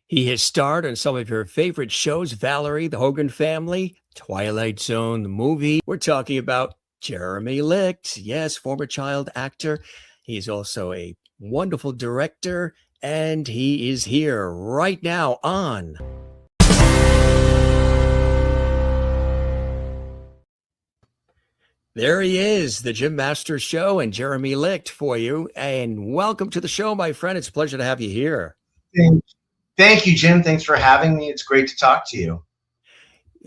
He has starred in some of your favorite shows, Valerie, The Hogan Family, Twilight Zone, the movie. We're talking about Jeremy Licht. Yes, former child actor. He's also a wonderful director, and he is here right now on. There he is, the Jim Masters Show, and Jeremy Licht for you. And welcome to the show, my friend. It's a pleasure to have you here. Thank you, Jim. Thanks for having me. It's great to talk to you.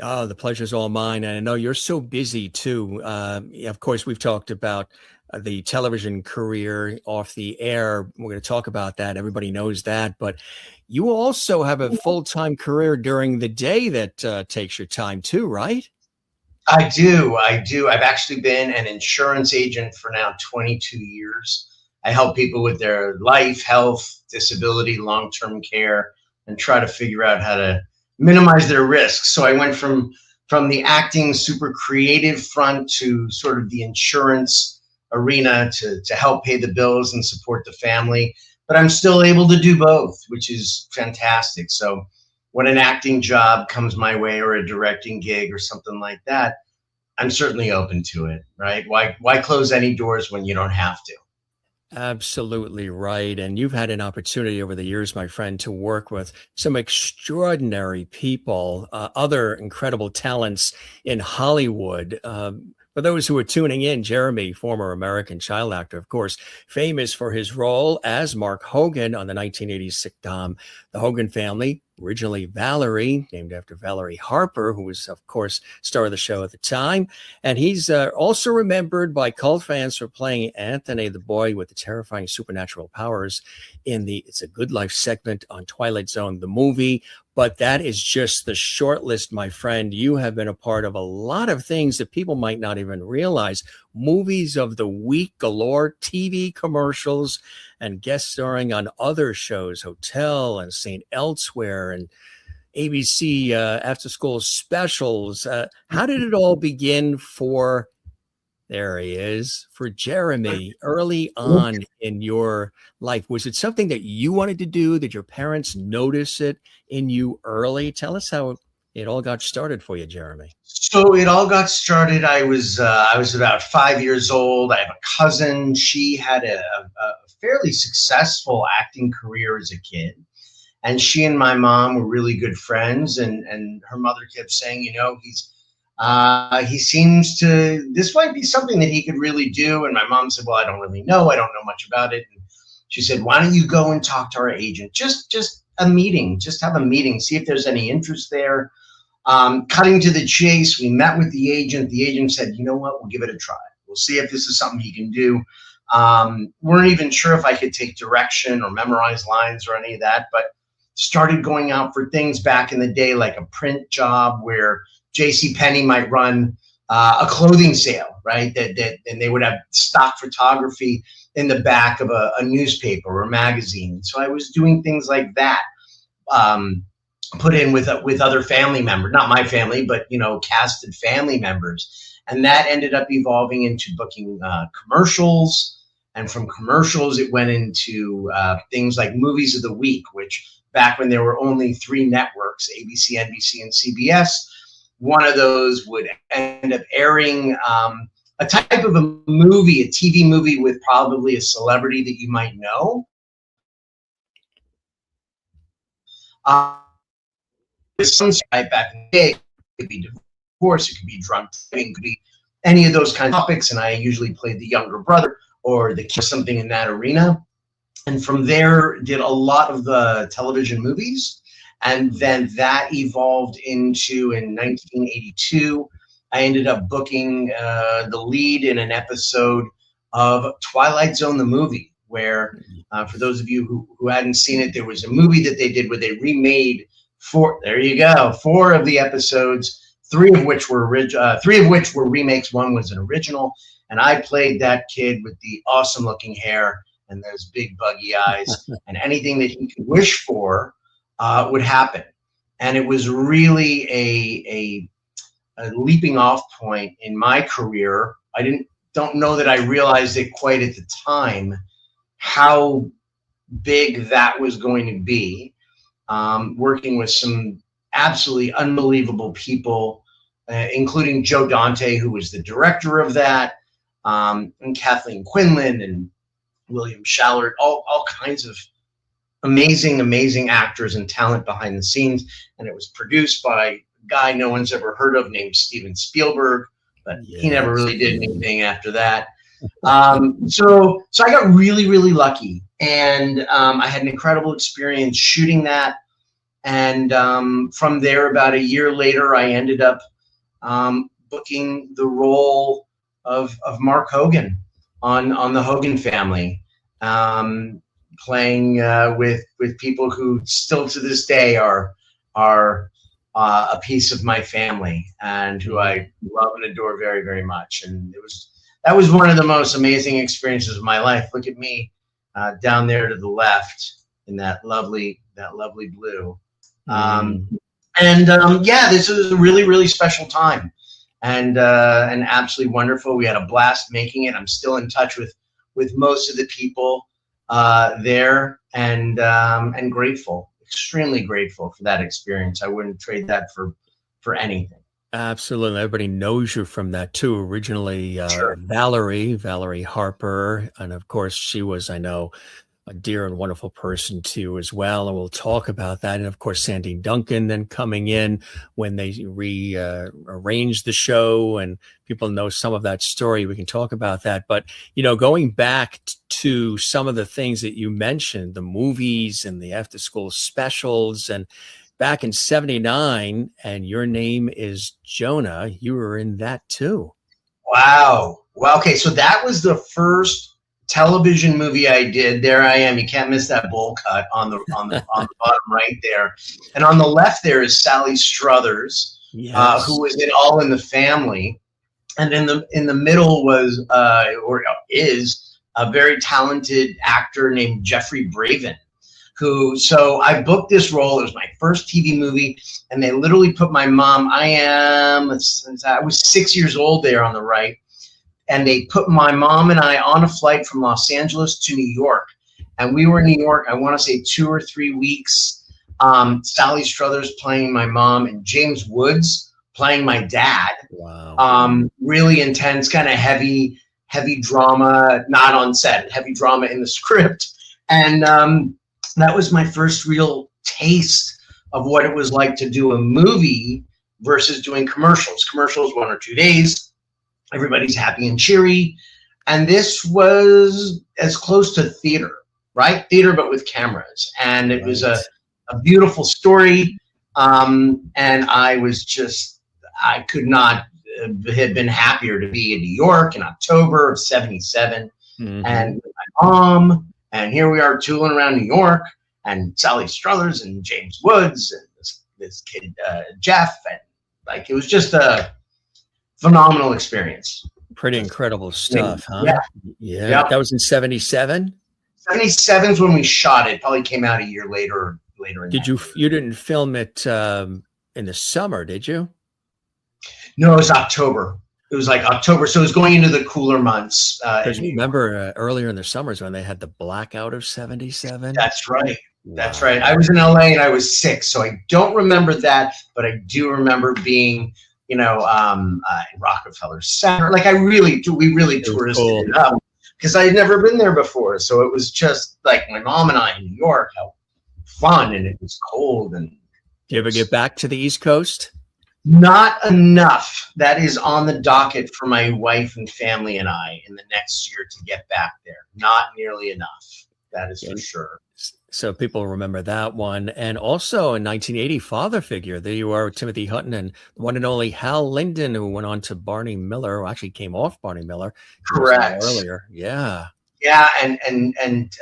Oh, the pleasure's all mine. And I know you're so busy too. Of course, we've talked about the television career off the air. We're going to talk about that. Everybody knows that. But you also have a full-time career during the day that takes your time too, right? I do. I've actually been an insurance agent for now 22 years. I help people with their life, health, disability, long-term care, and try to figure out how to minimize their risks. So I went from the acting super creative front to sort of the insurance arena to help pay the bills and support the family. But I'm still able to do both, which is fantastic. So when an acting job comes my way or a directing gig or something like that, I'm certainly open to it, right? Why close any doors when you don't have to? Absolutely right. And you've had an opportunity over the years, my friend, to work with some extraordinary people, other incredible talents in Hollywood. For those who are tuning in, Jeremy, former American child actor, of course, famous for his role as Mark Hogan on the 1980s sitcom The Hogan Family, originally Valerie, named after Valerie Harper, who was, of course, star of the show at the time. And he's also remembered by cult fans for playing Anthony, the boy with the terrifying supernatural powers in the It's a Good Life segment on Twilight Zone, the movie. But that is just the short list, my friend. You have been a part of a lot of things that people might not even realize. Movies of the week galore, TV commercials, and guest starring on other shows, Hotel and St. Elsewhere and ABC after school specials. How did it all begin for, there he is, for Jeremy early on in your life? Was it something that you wanted to do? Did your parents notice it in you early? Tell us how it all got started for you, Jeremy. So it all got started. I was about 5 years old. I have a cousin. She had a fairly successful acting career as a kid. And she and my mom were really good friends. And her mother kept saying, he seems to, this might be something that he could really do. And my mom said, well, I don't really know. I don't know much about it. And she said, why don't you go and talk to our agent? Just a meeting, just have a meeting, see if there's any interest there. Cutting to the chase, we met with the agent. The agent said, you know what, we'll give it a try. We'll see if this is something he can do. Weren't even sure if I could take direction or memorize lines or any of that, but started going out for things back in the day, like a print job where JCPenney might run a clothing sale, right? And they would have stock photography in the back of a newspaper or a magazine. So I was doing things like that, put in with other family members, not my family, but, casted family members. And that ended up evolving into booking commercials. And from commercials, it went into things like movies of the week, which back when there were only 3 networks, ABC, NBC, and CBS, one of those would end up airing a type of a movie, a TV movie with probably a celebrity that you might know. Right back in the day, it could be divorce, it could be drunk driving, it could be any of those kinds of topics. And I usually played the younger brother or the kid, something in that arena. And from there, did a lot of the television movies. And then that evolved into, in 1982, I ended up booking the lead in an episode of Twilight Zone, the movie, where for those of you who hadn't seen it, there was a movie that they did where they remade 4 of the episodes, 3 of which were remakes. 1 was an original. And I played that kid with the awesome looking hair and those big buggy eyes, and anything that he could wish for would happen. And it was really a leaping off point in my career. I don't know that I realized it quite at the time how big that was going to be. working with some absolutely unbelievable people, including Joe Dante, who was the director of that, and Kathleen Quinlan and William Shallard, all kinds of amazing actors and talent behind the scenes. And it was produced by a guy no one's ever heard of named Steven Spielberg, but he never really did anything after that. So I got really lucky, and I had an incredible experience shooting that. And from there, about a year later, I ended up booking the role of Mark Hogan on the Hogan Family, playing with people who still to this day are a piece of my family, and who I love and adore very much. And that was one of the most amazing experiences of my life. Look at me down there to the left in that lovely blue. Yeah, this was a really special time, and absolutely wonderful. We had a blast making it. I'm still in touch with most of the people there, and grateful, extremely grateful for that experience. I wouldn't trade that for anything. Absolutely. Everybody knows you from that too. Originally, Sure. Valerie Harper. And of course, she was, I know, a dear and wonderful person too, as well. And we'll talk about that. And of course, Sandy Duncan then coming in when they rearranged the show, and people know some of that story. We can talk about that. But, going back to some of the things that you mentioned, the movies and the after school specials, and back in 79, and Your Name is Jonah, you were in that too. Wow. Well, okay. So that was the first television movie I did. There I am. You can't miss that bowl cut on the bottom right there. And on the left there is Sally Struthers, Yes. who was in All in the Family. And in the middle was or is a very talented actor named Jeffrey Braven. So I booked this role. It was my first TV movie, and they literally put my mom. I was 6 years old there on the right, and they put my mom and I on a flight from Los Angeles to New York, and we were in New York, I want to say 2 or 3 weeks. Sally Struthers playing my mom, and James Woods playing my dad. Wow. Really intense, kind of heavy drama, not on set, heavy drama in the script, and that was my first real taste of what it was like to do a movie versus doing commercials. Commercials 1 or 2 days, everybody's happy and cheery. And this was as close to theater, right? Theater, but with cameras. And it was a beautiful story. And I could not have been happier to be in New York in October of 77. Mm-hmm. And with my mom. And here we are tooling around New York, and Sally Struthers and James Woods and this kid Jeff, and it was just a phenomenal experience. Pretty incredible stuff, huh? Yeah. That was in 77. 77 is when we shot it. Probably came out a year later. You didn't film it in the summer, did you? No, it was October. It was like October, so it was going into the cooler months. Because remember earlier in the summers when they had the blackout of 77? That's right. Wow. That's right. I was in LA and I was 6, so I don't remember that, but I do remember being, in Rockefeller Center. Like we really touristed it up because I had never been there before. So it was just like my mom and I in New York, how fun, and it was cold. And do you ever get back to the East Coast? Not enough. That is on the docket for my wife and family and I in the next year to get back there. Not nearly enough. That is for sure. So people remember that one. And also in 1980, Father Figure, there you are with Timothy Hutton and the one and only Hal Linden, who went on to Barney Miller, who actually came off Barney Miller. Correct. Earlier. Yeah. Yeah, and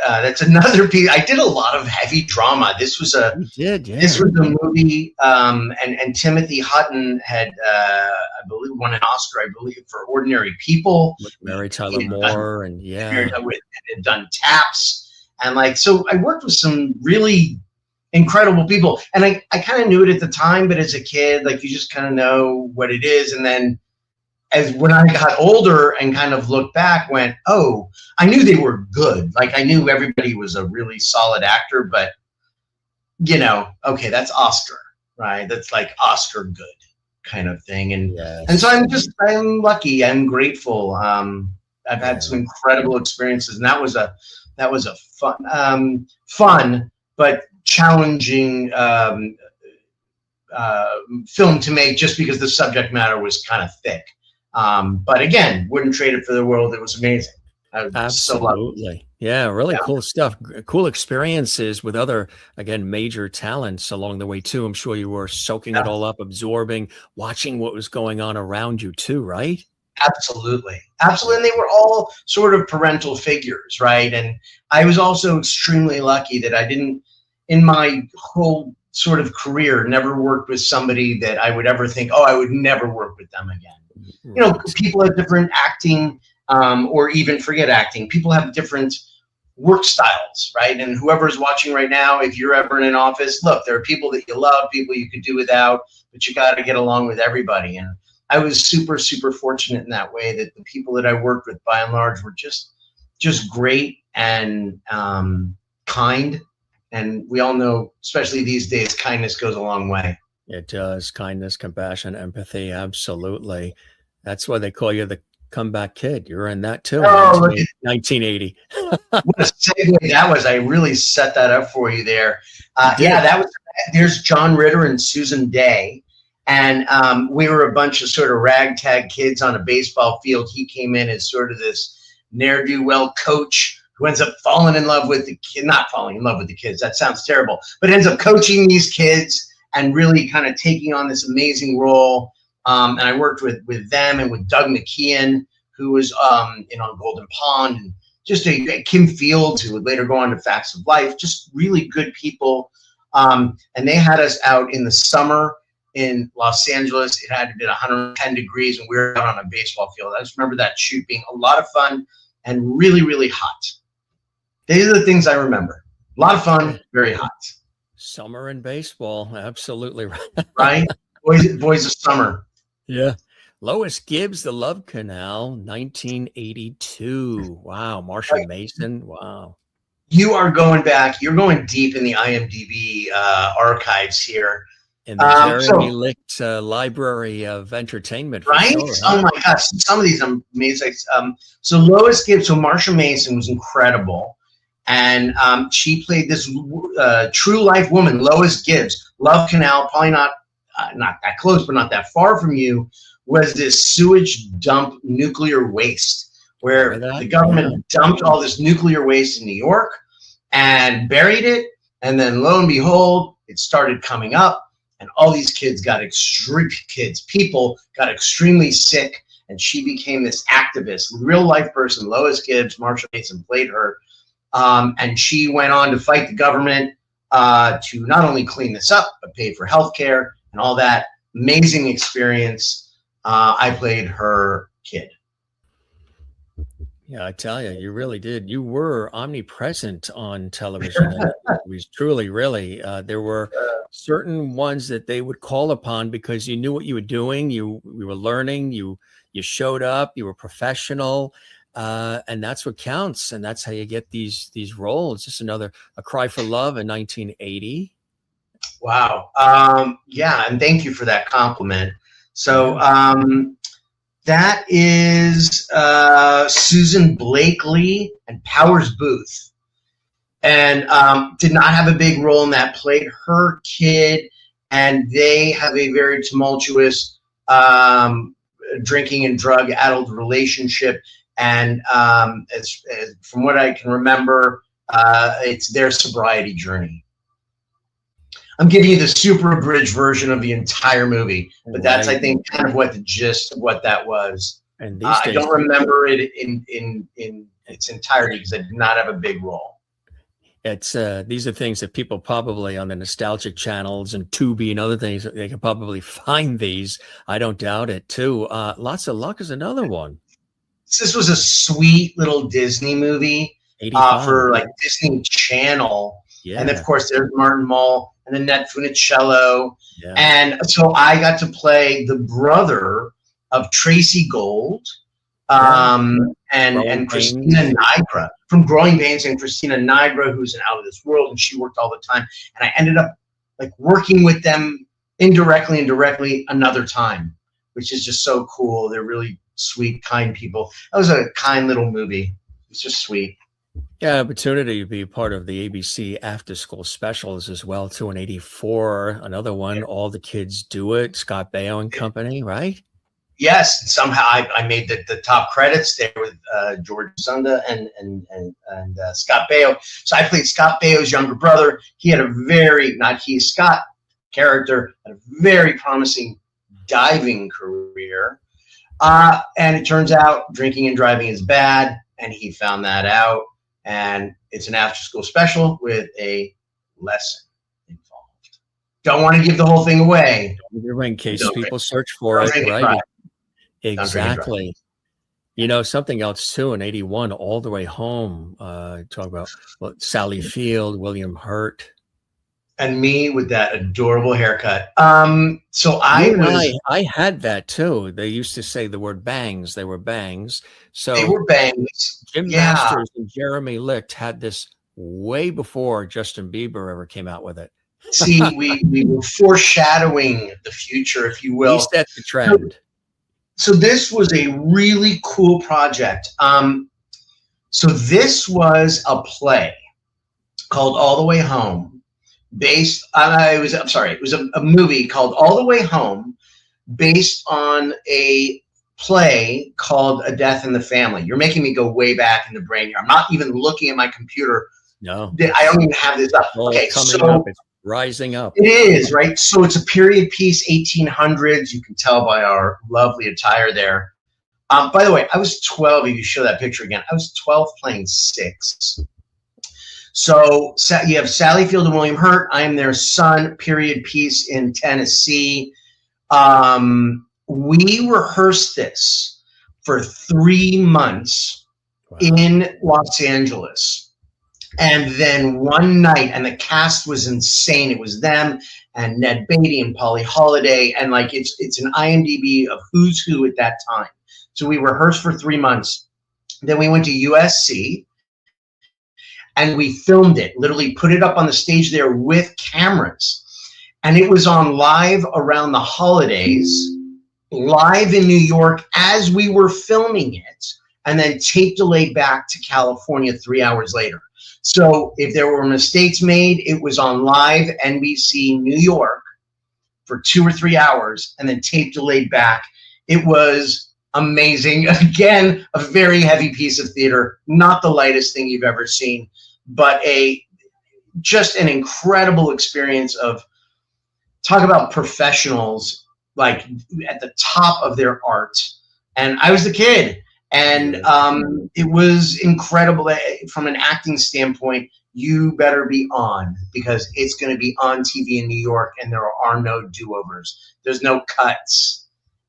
that's another piece. I did a lot of heavy drama. This was a movie, and Timothy Hutton had, I believe, won an Oscar, for Ordinary People. With Mary Tyler Moore, and had done Taps, and so I worked with some really incredible people, and I kind of knew it at the time, but as a kid, you just kind of know what it is, and then as when I got older and kind of looked back, went, oh, I knew they were good. I knew everybody was a really solid actor, but okay, that's Oscar, right? That's like Oscar good kind of thing. And so Yes. I'm lucky. I'm grateful. I've had some Yeah. incredible experiences, and that was a fun but challenging film to make, just because the subject matter was kind of thick. But again, wouldn't trade it for the world. It was amazing. I was so lucky. Absolutely. Yeah, really Yeah. cool stuff. Cool experiences with other, again, major talents along the way too. I'm sure you were soaking it Yeah. all up, absorbing, watching what was going on around you too, right? Absolutely. Absolutely. And they were all sort of parental figures, right? And I was also extremely lucky that I didn't, in my whole sort of career, never worked with somebody that I would ever think, oh, I would never work with them again. Right. People have different acting, or even forget acting. People have different work styles, right? And whoever's watching right now, if you're ever in an office, look, there are people that you love, people you could do without, but you got to get along with everybody. And I was super, super fortunate in that way, that the people that I worked with, by and large, were just great and kind. And we all know, especially these days, kindness goes a long way. It does. Kindness, compassion, empathy. Absolutely. That's why they call you the comeback kid. You're in that too in Oh, look 1980. what a segue that was. I really set that up for you there. You did. Yeah, there's John Ritter and Susan Day. And we were a bunch of sort of ragtag kids on a baseball field. He came in as sort of this ne'er-do-well coach who ends up falling in love with the kid, not falling in love with the kids. That sounds terrible, but ends up coaching these kids and really kind of taking on this amazing role. And I worked with them and with Doug McKeon, who was on Golden Pond, and just Kim Fields, who would later go on to Facts of Life. Just really good people. And they had us out in the summer in Los Angeles. It had been 110 degrees, and we were out on a baseball field. I just remember that shoot being a lot of fun and really, really hot. These are the things I remember. A lot of fun, very hot. Summer in baseball. Absolutely right. Right? Boys of summer. Yeah. Lois Gibbs, The Love Canal, 1982. Wow. Marshall Mason. Wow. You are going back. You're going deep in the IMDb archives here. In the Jeremy Licht Library of Entertainment. Right? Sure, Oh my gosh. Some of these are amazing. So Lois Gibbs, so Marsha Mason was incredible. And she played this true life woman, Lois Gibbs. Love Canal, probably not that close, but not that far from you, was this sewage dump nuclear waste, where the government dumped all this nuclear waste in New York and buried it. And then lo and behold, it started coming up. And all these people got extremely sick, and she became this activist, real life person. Lois Gibbs, Marsha Mason played her, and she went on to fight the government to not only clean this up, but pay for healthcare and all that. Amazing experience. I played her kid. Yeah, I tell you, you really did. You were omnipresent on television. It was truly, really. There were certain ones that they would call upon because you knew what you were doing. You were learning. You showed up. You were professional, and that's what counts. And that's how you get these roles. Just A Cry for Love in 1980. Wow. Yeah, and thank you for that compliment. So. That is Susan Blakely and Powers Booth. And did not have a big role in that, played her kid, and they have a very tumultuous drinking and drug-addled relationship. And from what I can remember, it's their sobriety journey. I'm giving you the super abridged version of the entire movie, but that's, I think, kind of what the gist of what that was. And I don't remember it in its entirety because I did not have a big role. It's these are things that people probably on the nostalgic channels and Tubi and other things, they can probably find these. I don't doubt it too. Lots of Luck is another one. This was a sweet little Disney movie for like Disney Channel. Yeah. And of course, there's Martin Mull and Annette Funicello. Yeah. And so I got to play the brother of Tracy Gold. And Growing and Christina pains. Nigra from Growing Pains, and Christina Nigra, who's an out of this world, and she worked all the time. And I ended up like working with them indirectly and directly another time, which is just so cool. They're really sweet, kind people. That was a kind little movie. It's just sweet. Yeah, opportunity to be part of the ABC after school specials as well too in '84. Another one, All the Kids Do It, Scott Baio and company, right? Yes, somehow I made the top credits there with George Sunda and Scott Baio. So I played Scott Baio's younger brother. He had a very, not he, Scott character, had a very promising diving career. And it turns out drinking and driving is bad, and he found that out. And it's an after-school special with a lesson involved. Don't want to give the whole thing away. In case people search for it, right? Exactly. You know, something else too in '81, All the Way Home, talk about Sally Field, William Hurt. And me with that adorable haircut. So I had that too. They used to say the word bangs. They were bangs. So they were bangs. Jim Masters and Jeremy Licht had this way before Justin Bieber ever came out with it. See, we were foreshadowing the future, if you will. He set the trend. So this was a really cool project. So this was a play called All the Way Home, based on, it was a movie called All the Way Home, based on a play called A Death in the Family. You're making me go way back in the brain here. I'm not even looking at my computer. No. I don't even have this up. Okay, so it's rising up. it is, right? So it's a period piece, 1800s. You can tell by our lovely attire there. By the way, I was 12. If you show that picture again, I was 12 playing 6. So you have Sally Field and William Hurt. I am their son, period piece in Tennessee. We rehearsed this for 3 months in Los Angeles. And then one night, and the cast was insane. It was them and Ned Beatty and Polly Holiday. And like, it's an IMDb of who's who at that time. So we rehearsed for 3 months. Then we went to USC and we filmed it, literally put it up on the stage there with cameras. And it was on live around the holidays, live in New York as we were filming it, and then tape delayed back to California 3 hours later. So if there were mistakes made, it was on live NBC New York for 2 or 3 hours and then tape delayed back. It was amazing. Again, a very heavy piece of theater, not the lightest thing you've ever seen, but just an incredible experience of, talk about professionals like at the top of their art. And I was the kid. And it was incredible. From an acting standpoint, you better be on, because it's going to be on TV in New York, and there are no do-overs. There's no cuts.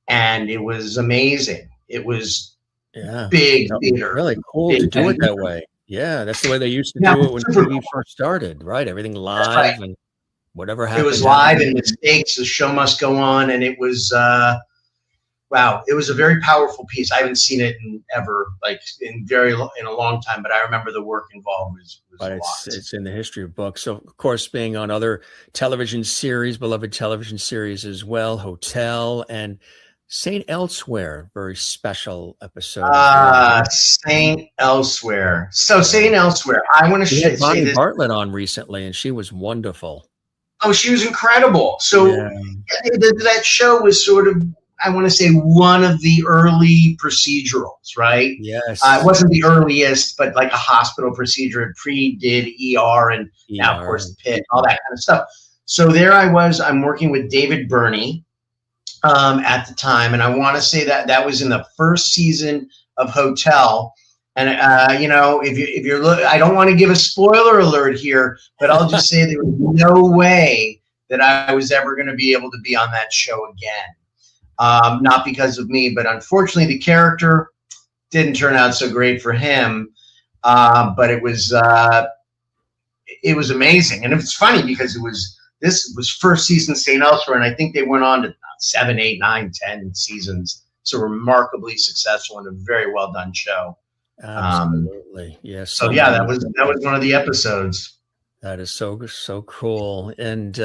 And it was amazing. It was big theater. Really cool to do it that way. Yeah, that's the way they used to do it when TV first started, right? Everything live and whatever happened. It was live and mistakes. The show must go on. And it was... wow, it was a very powerful piece. I haven't seen it in a long time, but I remember the work involved was but a lot. It's in the history of books. So, of course, being on other television series, beloved television series as well, Hotel and St. Elsewhere, very special episode. St. Elsewhere. So St. Elsewhere, I want to say Bonnie this. Bartlett on recently, and she was wonderful. Oh, she was incredible. So that show was sort of, I want to say, one of the early procedurals, right? Yes. It wasn't the earliest, but like a hospital procedure. It pre-did ER and now, of course, the pit, all that kind of stuff. So there I was. I'm working with David Burney at the time. And I want to say that was in the first season of Hotel. And, if you're I don't want to give a spoiler alert here, but I'll just say there was no way that I was ever going to be able to be on that show again. Not because of me, but unfortunately the character didn't turn out so great for him. But it was amazing. And it's funny because this was first season St. Elsewhere, and I think they went on to 7, 8, 9, 10 seasons. So remarkably successful and a very well done show. Absolutely. Yes. So So yeah, many. that was one of the episodes. That is so cool. And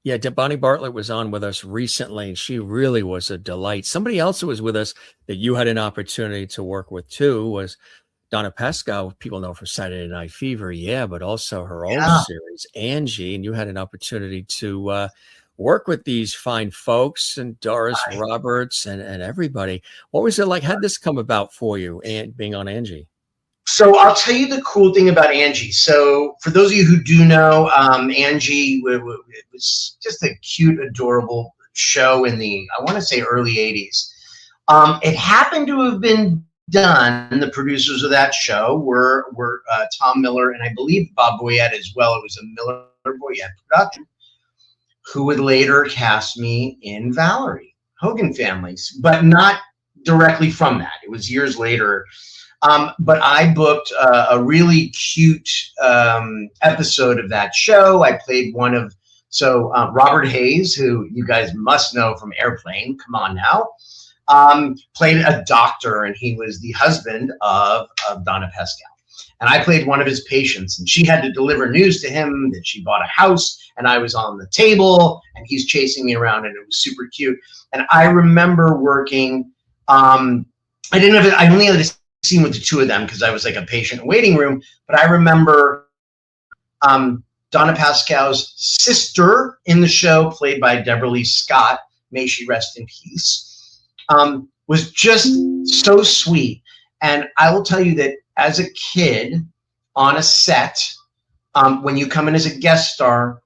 yeah, Bonnie Bartlett was on with us recently, and she really was a delight. Somebody else who was with us that you had an opportunity to work with too was Donna Pescow. People know from Saturday Night Fever, yeah, but also her old Yeah. series, Angie. And you had an opportunity to work with these fine folks and Doris Roberts and everybody. What was it like? How'd this come about for you and being on Angie? So I'll tell you the cool thing about Angie. So for those of you who do know, Angie it was just a cute, adorable show in the, I want to say, early 80s. It happened to have been done, and the producers of that show were Tom Miller and I believe Bob Boyette as well. It was a Miller-Boyette production, who would later cast me in Valerie, Hogan Families, but not directly from that. It was years later. But I booked a really cute episode of that show. I played one of, Robert Hayes, who you guys must know from Airplane, come on now, played a doctor, and he was the husband of Donna Pescow. And I played one of his patients, and she had to deliver news to him that she bought a house, and I was on the table, and he's chasing me around, and it was super cute. And I remember working, I only had a scene with the two of them because I was like a patient in waiting room, but I remember Donna Pascow's sister in the show, played by Deborah Lee Scott, may she rest in peace, was just so sweet. And I will tell you that as a kid on a set, when you come in as a guest star,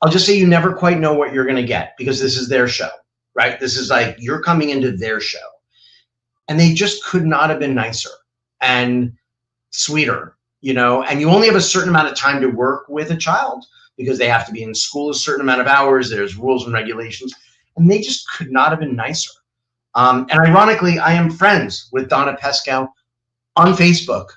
I'll just say you never quite know what you're going to get because this is their show, right? This is like you're coming into their show. And they just could not have been nicer and sweeter, and you only have a certain amount of time to work with a child because they have to be in school a certain amount of hours. There's rules and regulations, and they just could not have been nicer. And ironically, I am friends with Donna Pescow on Facebook,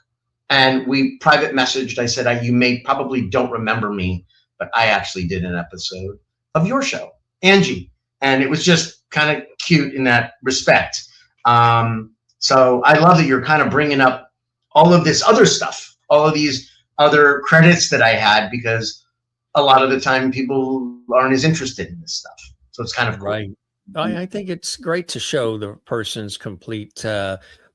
and we private messaged. I said, you may probably don't remember me, but I actually did an episode of your show, Angie. And it was just kind of cute in that respect. So I love that you're kind of bringing up all of this other stuff, all of these other credits that I had, because a lot of the time people aren't as interested in this stuff. So it's kind of cool. Right. I think it's great to show the person's complete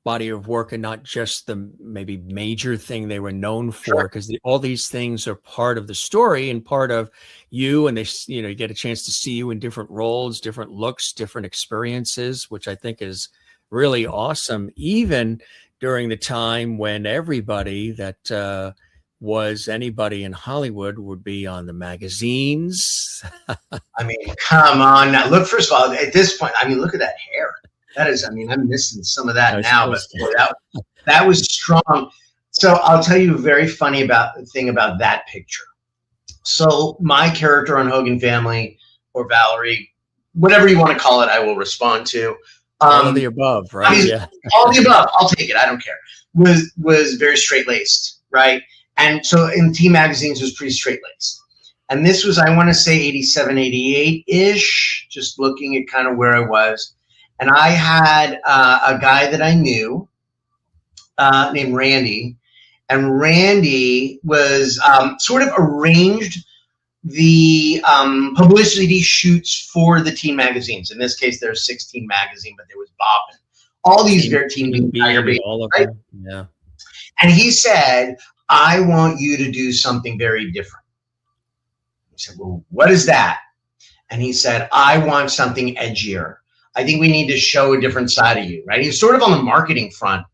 body of work and not just the maybe major thing they were known for, because all these things are part of the story and part of you. And they, you get a chance to see you in different roles, different looks, different experiences, which I think is really awesome, even during the time when everybody that was anybody in Hollywood would be on the magazines. I mean, come on now. Look, first of all, at this point, I mean, look at that hair. That is, I mean, I'm missing some of that now, but that was strong. So I'll tell you a very funny thing about that picture. So my character on Hogan Family or Valerie, whatever you want to call it, I will respond to. All of the above, right? Yeah. All of the above. I'll take it. I don't care. Was very straight-laced, right? And so in teen magazines, it was pretty straight-laced. And this was, I want to say, 87, 88-ish, just looking at kind of where I was. And I had a guy that I knew named Randy. And Randy was sort of arranged the publicity shoots for the teen magazines. In this case, there's 16 magazine, but there was Bob and all these very teen Tiger Baby, all of right? Them. Yeah. And he said, I want you to do something very different. I said, well, what is that? And he said, I want something edgier. I think we need to show a different side of you, right? He was sort of on the marketing front.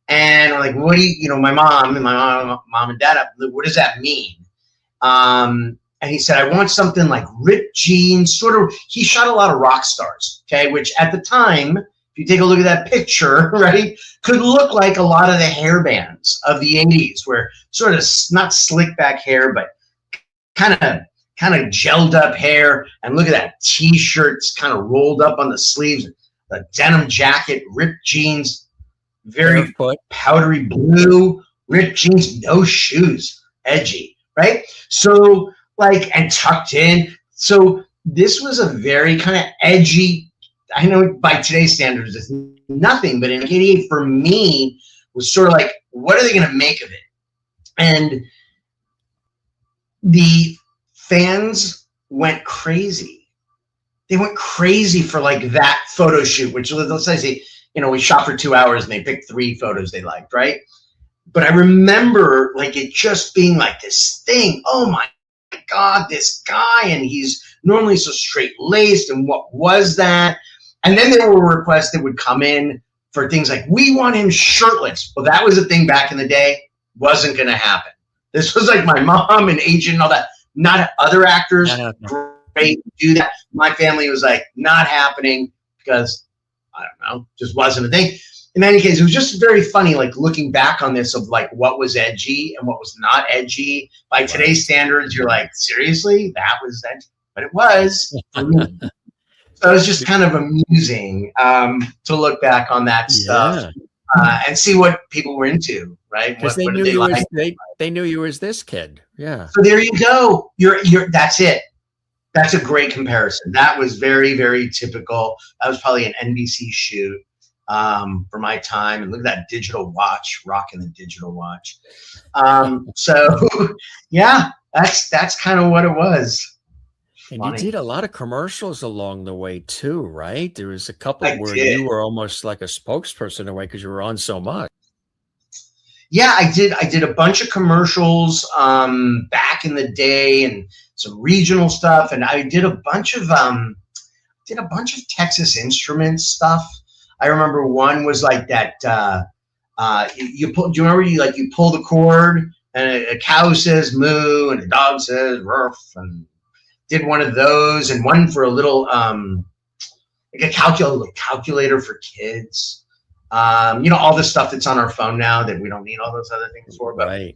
And we're like, what do you, my mom and dad, what does that mean? And he said, I want something like ripped jeans, sort of, he shot a lot of rock stars, okay? Which at the time, if you take a look at that picture, right, could look like a lot of the hair bands of the 80s, where sort of not slick back hair, but kind of gelled up hair. And look at that t-shirts kind of rolled up on the sleeves, the denim jacket, ripped jeans, very powdery blue, ripped jeans, no shoes, edgy, right? So and tucked in. So this was a very kind of edgy, I know by today's standards it's nothing, but in 88 for me was sort of like, what are they going to make of it? And the fans went crazy. They went crazy for like that photo shoot, which let's say, we shot for 2 hours and they picked 3 photos they liked, right? But I remember like it just being like this thing. Oh my God, this guy, and he's normally so straight-laced, and what was that? And then there were requests that would come in for things like, we want him shirtless. Well, that was a thing back in the day. Wasn't going to happen. This was like my mom and agent and all that. Not other actors, great, do that. My family was like, not happening, because, I don't know, just wasn't a thing. In any case, it was just very funny, like looking back on this of like what was edgy and what was not edgy. By today's standards, you're like, seriously? That was edgy? But it was. So it was just kind of amusing to look back on that stuff and see what people were into, right? Because they knew they knew you as this kid. Yeah. So there you go. You're that's it. That's a great comparison. That was very, very typical. That was probably an NBC shoot for my time. And look at that digital watch, rocking the digital watch. So yeah, that's kind of what it was. And funny. You did a lot of commercials along the way too, right? There was a couple where you were almost like a spokesperson in a way because you were on so much. Yeah, I did a bunch of commercials back in the day and some regional stuff, and I did a bunch of Texas Instruments stuff. I remember one was like that. Do you remember you pull the cord and a cow says moo and a dog says ruff, and did one of those, and one for a little like a calculator for kids. All the stuff that's on our phone now that we don't need all those other things for. But,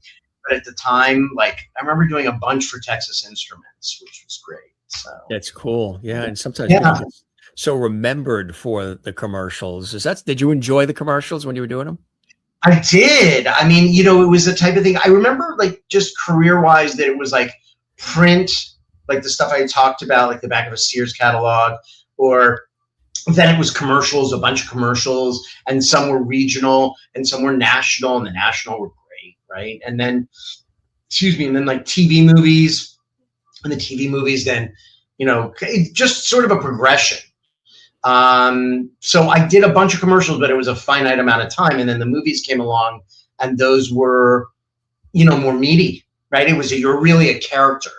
but at the time, like I remember doing a bunch for Texas Instruments, which was great. So that's cool. Yeah, and sometimes so remembered for the commercials. Did you enjoy the commercials when you were doing them? I did. I mean, it was the type of thing. I remember like just career-wise that it was like print, like the stuff I talked about, like the back of a Sears catalog, or then it was commercials, a bunch of commercials, and some were regional and some were national, and the national were great, right? And then, like TV movies, and the TV movies then, just sort of a progression. So I did a bunch of commercials, but it was a finite amount of time. And then the movies came along, and those were, more meaty, right? You're really a character.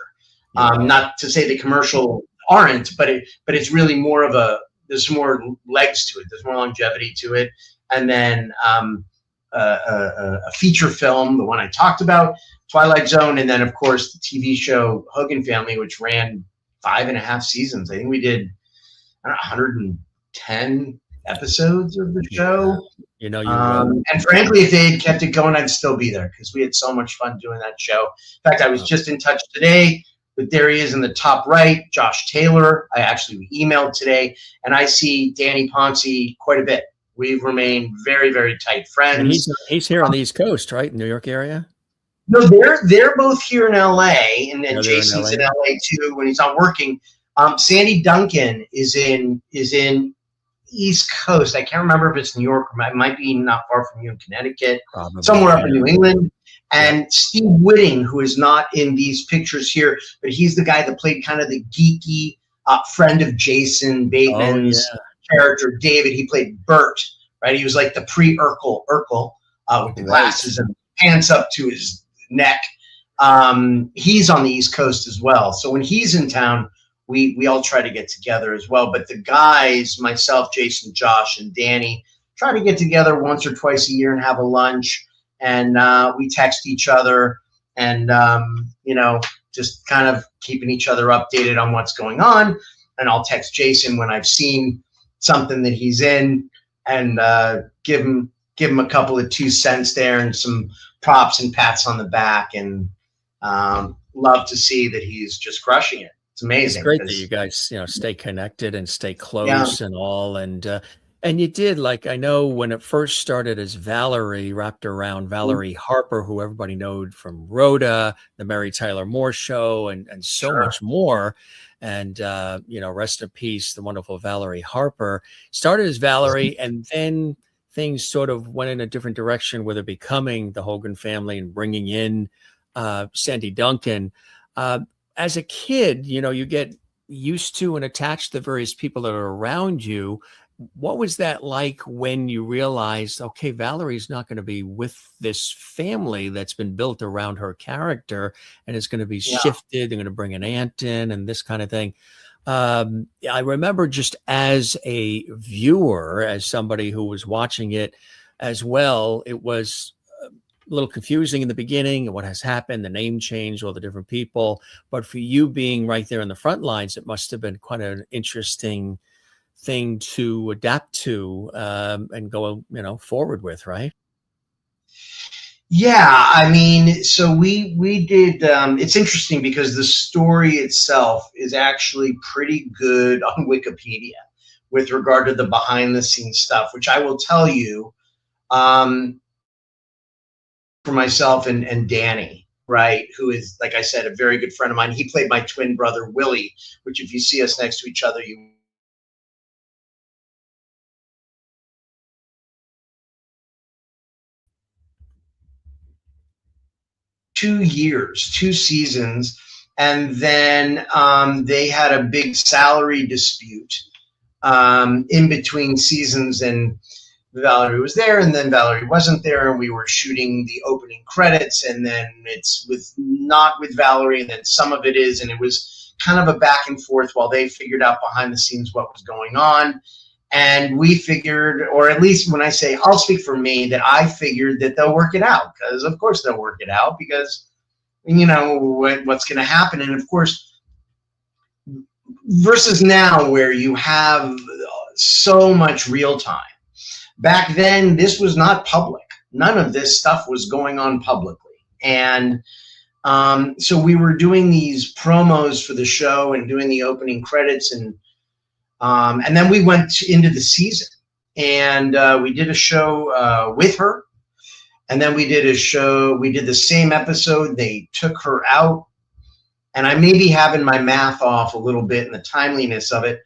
Not to say the commercial aren't, but it's really more of there's more legs to it. There's more longevity to it. And then a feature film, the one I talked about, Twilight Zone, and then of course the TV show Hogan Family, which ran 5.5 seasons. I think we did 110 episodes of the show. And frankly, if they had kept it going, I'd still be there because we had so much fun doing that show. In fact, I was just in touch today. But there he is in the top right, Josh Taylor. I actually emailed today, and I see Danny Ponce quite a bit. We've remained very, very tight friends. And he's here on the East Coast, right? New York area? No, they're both here in LA, and Jason's in LA too when he's not working. Sandy Duncan is in East Coast. I can't remember if it's New York or it might be not far from you in Connecticut, somewhere up in New England. And Steve Whitting, who is not in these pictures here, but he's the guy that played kind of the geeky friend of Jason Bateman's character, David. He played Bert, right? He was like the pre-Urkel with the glasses and pants up to his neck. He's on the East Coast as well. So when he's in town, we all try to get together as well. But the guys, myself, Jason, Josh, and Danny, try to get together once or twice a year and have a lunch. And we text each other and, just kind of keeping each other updated on what's going on. And I'll text Jason when I've seen something that he's in and give him a couple of 2 cents there and some props and pats on the back. And love to see that he's just crushing it. It's amazing. It's great that you guys, stay connected and stay close and all. And you did, like, I know when it first started as Valerie, wrapped around Valerie Harper, who everybody knowed from Rhoda, the Mary Tyler Moore Show, and so much more. And, rest in peace, the wonderful Valerie Harper. Started as Valerie, and then things sort of went in a different direction with it becoming the Hogan family and bringing in Sandy Duncan. Uh, as a kid, you get used to and attached to the various people that are around you. What was that like when you realized, okay, Valerie's not going to be with this family that's been built around her character and it's going to be Yeah. shifted? They're going to bring an aunt in and this kind of thing. I remember just as a viewer, as somebody who was watching it as well, it was a little confusing in the beginning, what has happened, the name change, all the different people. But for you being right there in the front lines, it must have been quite an interesting thing to adapt to and go, forward with, right? Yeah, I mean, so we did. It's interesting because the story itself is actually pretty good on Wikipedia with regard to the behind the scenes stuff, which I will tell you, for myself and Danny, right, who is, like I said, a very good friend of mine. He played my twin brother Willie, which if you see us next to each other, you 2 years, 2 seasons, and then they had a big salary dispute in between seasons, and Valerie was there, and then Valerie wasn't there, and we were shooting the opening credits, and then it's not with Valerie, and then some of it is, and it was kind of a back and forth while they figured out behind the scenes what was going on. And we figured, or at least when I say, I'll speak for me, that I figured that they'll work it out, because of course they'll work it out, because what's going to happen. And of course, versus now where you have so much real time. Back then, this was not public. None of this stuff was going on publicly. And so we were doing these promos for the show and doing the opening credits, and then we went into the season, and we did a show with her, and then we did the same episode. They took her out, and I may be having my math off a little bit in the timeliness of it,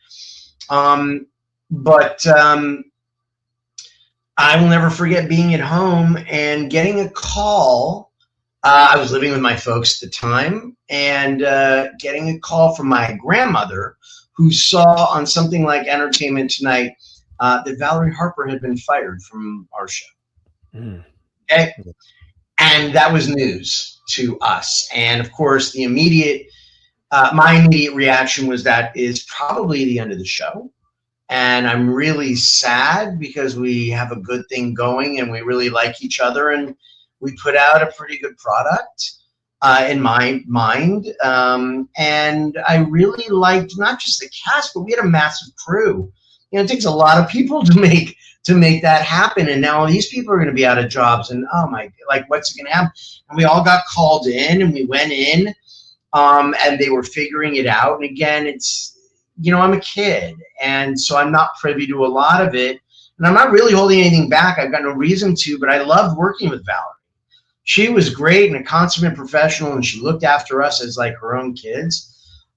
but I will never forget being at home and getting a call. I was living with my folks at the time, and getting a call from my grandmother, who saw on something like Entertainment Tonight that Valerie Harper had been fired from our show. Mm. Okay? And that was news to us. And of course, my immediate reaction was, that is probably the end of the show. And I'm really sad, because we have a good thing going and we really like each other, and we put out a pretty good product. In my mind, and I really liked not just the cast, but we had a massive crew. It takes a lot of people to make that happen, and now these people are going to be out of jobs, and what's going to happen? And we all got called in, and we went in, and they were figuring it out. And again, it's, I'm a kid, and so I'm not privy to a lot of it, and I'm not really holding anything back. I've got no reason to, but I loved working with Valerie. She was great and a consummate professional, and she looked after us as like her own kids.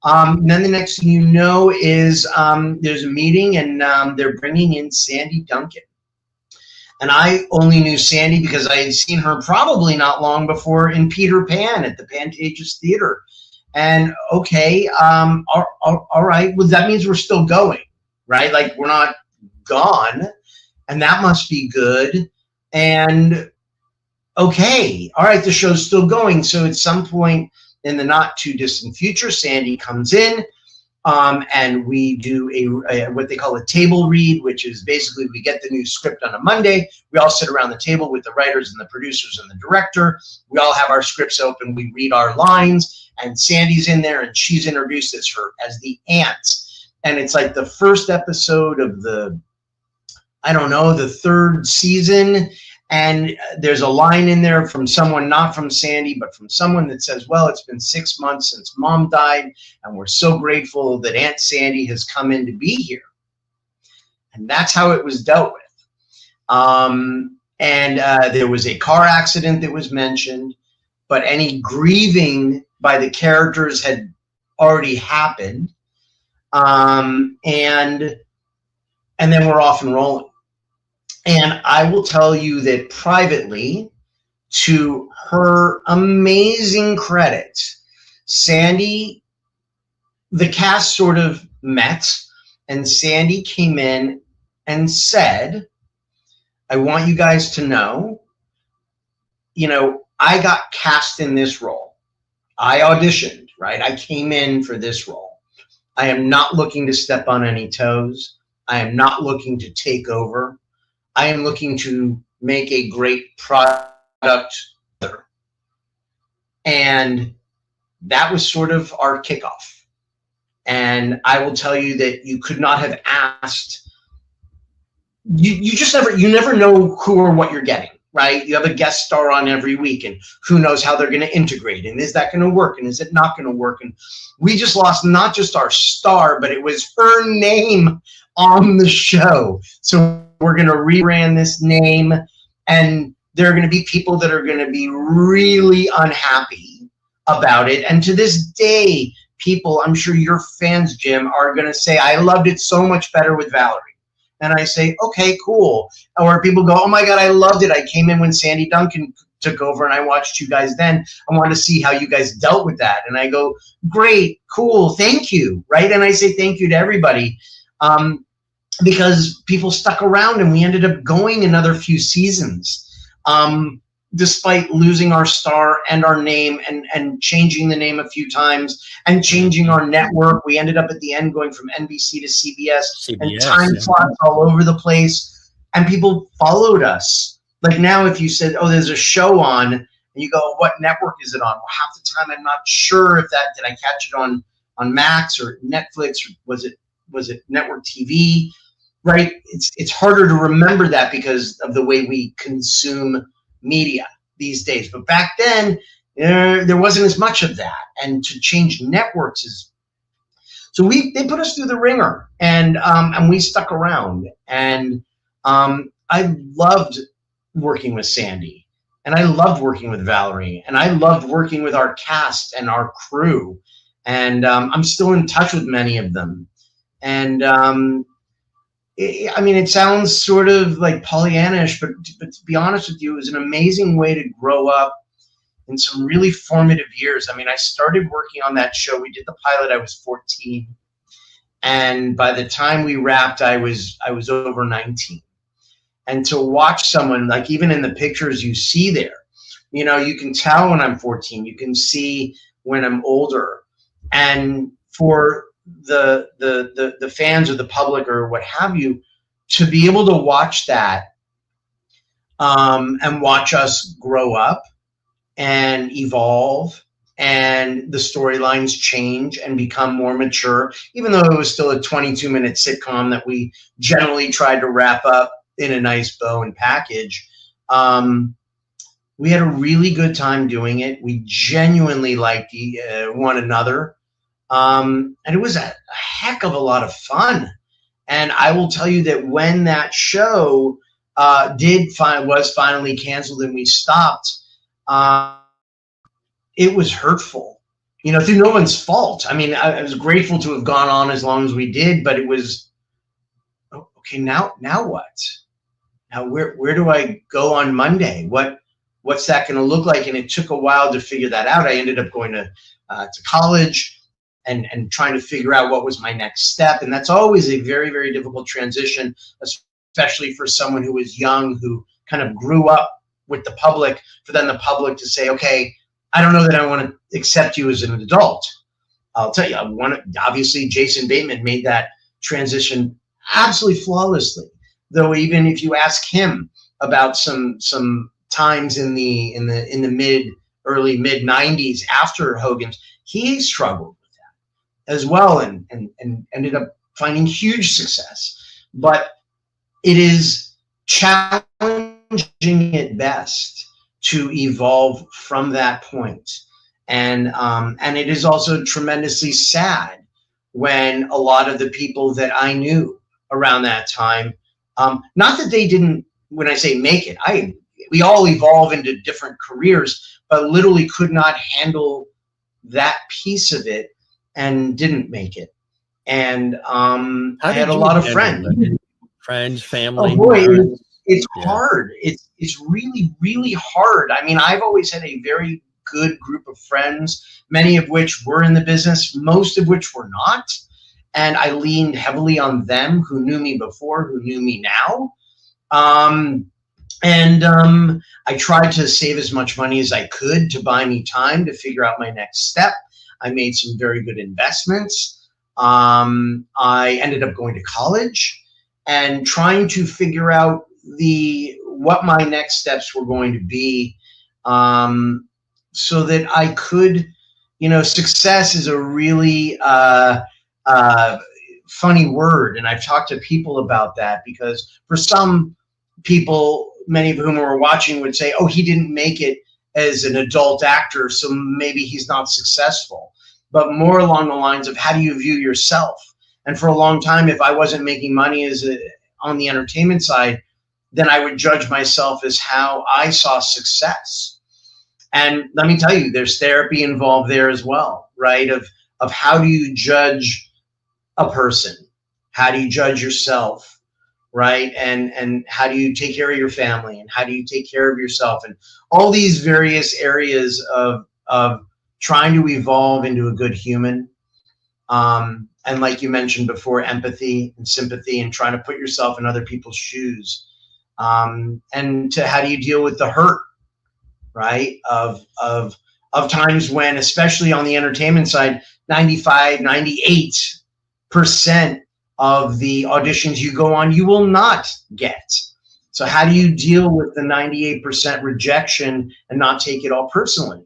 And then the next thing you know is there's a meeting, and they're bringing in Sandy Duncan. And I only knew Sandy because I had seen her probably not long before in Peter Pan at the Pantages Theater. And okay, all right, well, that means we're still going, right? Like, we're not gone, and that must be good. And okay, all right, the show's still going. So at some point in the not too distant future, Sandy comes in, and we do a what they call a table read, which is basically we get the new script on a Monday. We all sit around the table with the writers and the producers and the director. We all have our scripts open. We read our lines, and Sandy's in there, and she's introduced as the aunt. And it's like the first episode of the third season. And there's a line in there from someone, not from Sandy, but from someone, that says, well, it's been 6 months since Mom died, and we're so grateful that Aunt Sandy has come in to be here. And that's how it was dealt with. There was a car accident that was mentioned, but any grieving by the characters had already happened. And then we're off and rolling. And I will tell you that privately, to her amazing credit, Sandy, the cast sort of met, and Sandy came in and said, I want you guys to know, I got cast in this role. I auditioned, right? I came in for this role. I am not looking to step on any toes. I am not looking to take over. I am looking to make a great product. And that was sort of our kickoff. And I will tell you that you could not have asked. You never know who or what you're getting, right? You have a guest star on every week, and who knows how they're going to integrate, and is that going to work, and is it not going to work? And we just lost not just our star, but it was her name on the show. So we're going to rebrand this name, and there are going to be people that are going to be really unhappy about it. And to this day, people, I'm sure your fans, Jim, are going to say, I loved it so much better with Valerie. And I say, okay, cool. Or people go, oh my God, I loved it. I came in when Sandy Duncan took over and I watched you guys then. I wanted to see how you guys dealt with that. And I go, great, cool, thank you, right? And I say thank you to everybody because people stuck around and we ended up going another few seasons. Despite losing our star and our name and changing the name a few times and changing our network, we ended up at the end going from NBC to CBS and time slots all over the place, and people followed us. Like now, if you said, oh, there's a show on, and you go, what network is it on? Well, half the time I'm not sure if did I catch it on Max or Netflix, or was it network TV, right? It's harder to remember that because of the way we consume media these days. But back then, there wasn't as much of that. And to change networks is... So they put us through the ringer, and we stuck around. And I loved working with Sandy, and I loved working with Valerie, and I loved working with our cast and our crew. And I'm still in touch with many of them. And I mean, it sounds sort of like Pollyannish, but to be honest with you, it was an amazing way to grow up in some really formative years. I mean, I started working on that show. We did the pilot. I was 14. And by the time we wrapped, I was over 19. And to watch someone, like even in the pictures you see there, you can tell when I'm 14. You can see when I'm older. And for the fans or the public or what have you, to be able to watch that and watch us grow up and evolve and the storylines change and become more mature, even though it was still a 22-minute sitcom that we generally tried to wrap up in a nice bow and package. We had a really good time doing it. We genuinely liked one another. And it was a heck of a lot of fun. And I will tell you that when that show was finally canceled and we stopped, it was hurtful, through no one's fault. I mean, I was grateful to have gone on as long as we did, but it was, okay, now what? Now where do I go on Monday? What's that going to look like? And it took a while to figure that out. I ended up going to college and trying to figure out what was my next step. And that's always a very, very difficult transition, especially for someone who was young, who kind of grew up with the public, for then the public to say, okay, I don't know that I want to accept you as an adult. I'll tell you, obviously Jason Bateman made that transition absolutely flawlessly. Though even if you ask him about some times in the early mid 90s after Hogan's, he struggled with that as well and ended up finding huge success. But it is challenging at best to evolve from that point. And it is also tremendously sad when a lot of the people that I knew around that time, not that they didn't, when I say make it, we all evolve into different careers, but literally could not handle that piece of it and didn't make it. And I had a lot of friends. Friends, family. Oh boy, it's Yeah. hard. It's really, really hard. I mean, I've always had a very good group of friends, many of which were in the business, most of which were not. And I leaned heavily on them who knew me before, who knew me now. I tried to save as much money as I could to buy me time to figure out my next step. I made some very good investments. I ended up going to college and trying to figure out what my next steps were going to be, so that I could, success is a really funny word, and I've talked to people about that, because for some people, many of whom are watching, would say, oh, he didn't make it as an adult actor, so maybe he's not successful. But more along the lines of, how do you view yourself? And for a long time, if I wasn't making money on the entertainment side, then I would judge myself as how I saw success. And let me tell you, there's therapy involved there as well, right? Of how do you judge a person? How do you judge yourself, right? And how do you take care of your family? And how do you take care of yourself? And all these various areas of trying to evolve into a good human. And like you mentioned before, empathy and sympathy, and trying to put yourself in other people's shoes. And to how do you deal with the hurt, right? Of times when, especially on the entertainment side, 95, 98% of the auditions you go on, you will not get. So how do you deal with the 98% rejection and not take it all personally?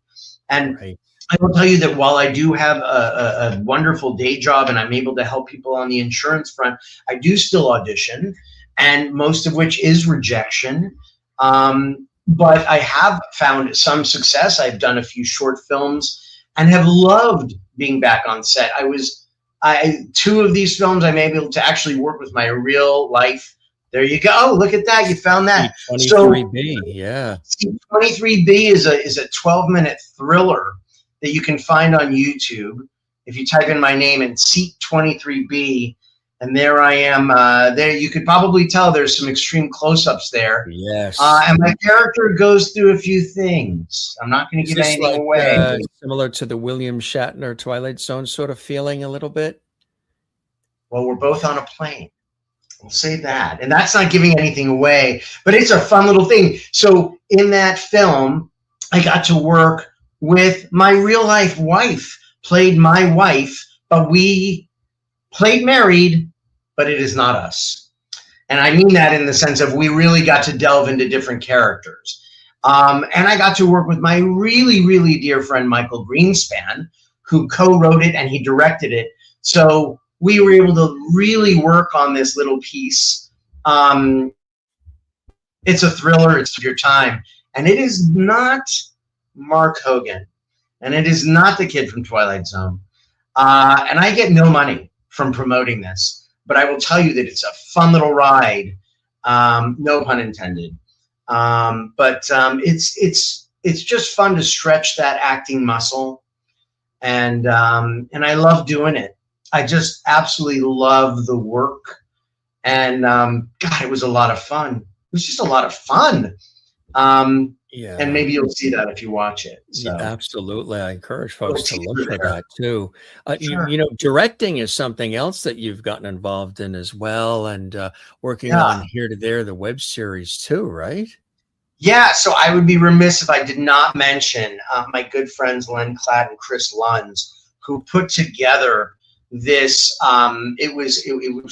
And right. I will tell you that while I do have a wonderful day job and I'm able to help people on the insurance front, I do still audition, and most of which is rejection. But I have found some success. I've done a few short films and have loved being back on set. Two of these films, I'm able to actually work with my real life. There you go. Look at that. You found that. 23B, yeah. 23B is a 12-minute thriller that you can find on YouTube. If you type in my name and Seat 23B, and there I am. There, you could probably tell there's some extreme close-ups there. Yes. And my character goes through a few things. I'm not going to give anything away. Similar to the William Shatner Twilight Zone sort of feeling a little bit? Well, we're both on a plane. I'll say that. And that's not giving anything away, but it's a fun little thing. So in that film, I got to work with my real-life wife, played my wife, but we played married, but it is not us. And I mean that in the sense of we really got to delve into different characters. And I got to work with my really, really dear friend, Michael Greenspan, who co-wrote it and he directed it. So we were able to really work on this little piece. It's a thriller, it's your time. And it is not Mark Hogan, and it is not the kid from Twilight Zone. And I get no money from promoting this, but I will tell you that it's a fun little ride, no pun intended. But it's just fun to stretch that acting muscle, and I love doing it. I just absolutely love the work, and God, it was a lot of fun. It was just a lot of fun. Yeah. And maybe you'll see that if you watch it. So. Yeah, absolutely. I encourage folks to look for that too. Sure. Directing is something else that you've gotten involved in as well, and working on Here to There, the web series too, right? Yeah. So I would be remiss if I did not mention my good friends Len Klatt and Chris Lunds, who put together this. It was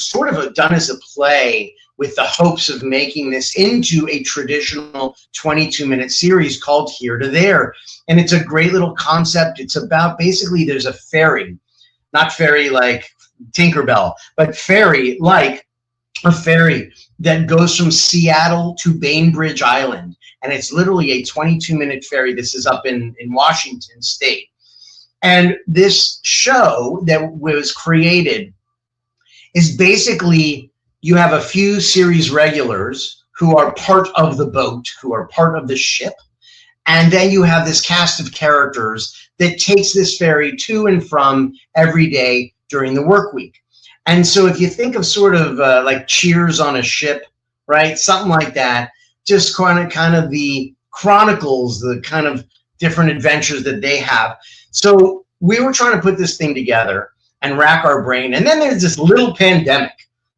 sort of done as a play, with the hopes of making this into a traditional 22-minute series called Here to There. And it's a great little concept. It's about, basically, there's a ferry, not fairy like Tinkerbell, but ferry like a ferry that goes from Seattle to Bainbridge Island. And it's literally a 22-minute ferry. This is up in Washington State. And this show that was created is basically, you have a few series regulars who are part of the boat, who are part of the ship. And then you have this cast of characters that takes this ferry to and from every day during the work week. And so if you think of sort of like Cheers on a ship, right? Something like that. Just kind of the chronicles, the kind of different adventures that they have. So we were trying to put this thing together and rack our brain. And then there's this little pandemic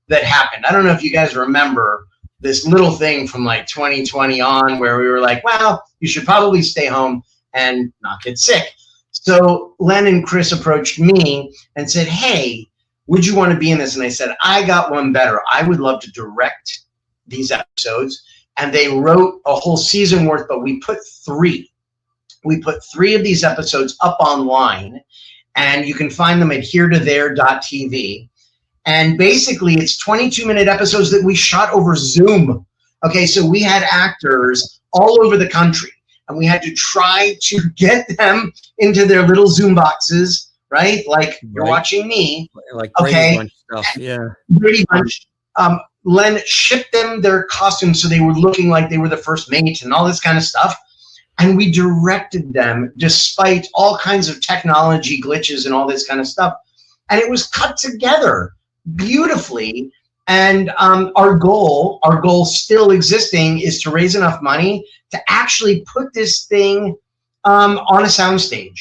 that happened. I don't know if you guys remember this little thing from like 2020 on where we were like, well, you should probably stay home and not get sick. So Len and Chris approached me and said, hey, would you want to be in this? And I said, I got one better. I would love to direct these episodes. And they wrote a whole season worth, but we put three. We put three of these episodes up online, and you can find them at heretothere.tv. And basically, it's 22-minute episodes that we shot over Zoom. Okay, so we had actors all over the country, and we had to try to get them into their little Zoom boxes, right? Like you're watching me. Like Brady Bunch stuff, yeah. Brady Bunch. Len shipped them their costumes so they were looking like they were the first mate and all this kind of stuff. And we directed them despite all kinds of technology glitches and all this kind of stuff. And it was cut together beautifully. And our goal still existing, is to raise enough money to actually put this thing on a soundstage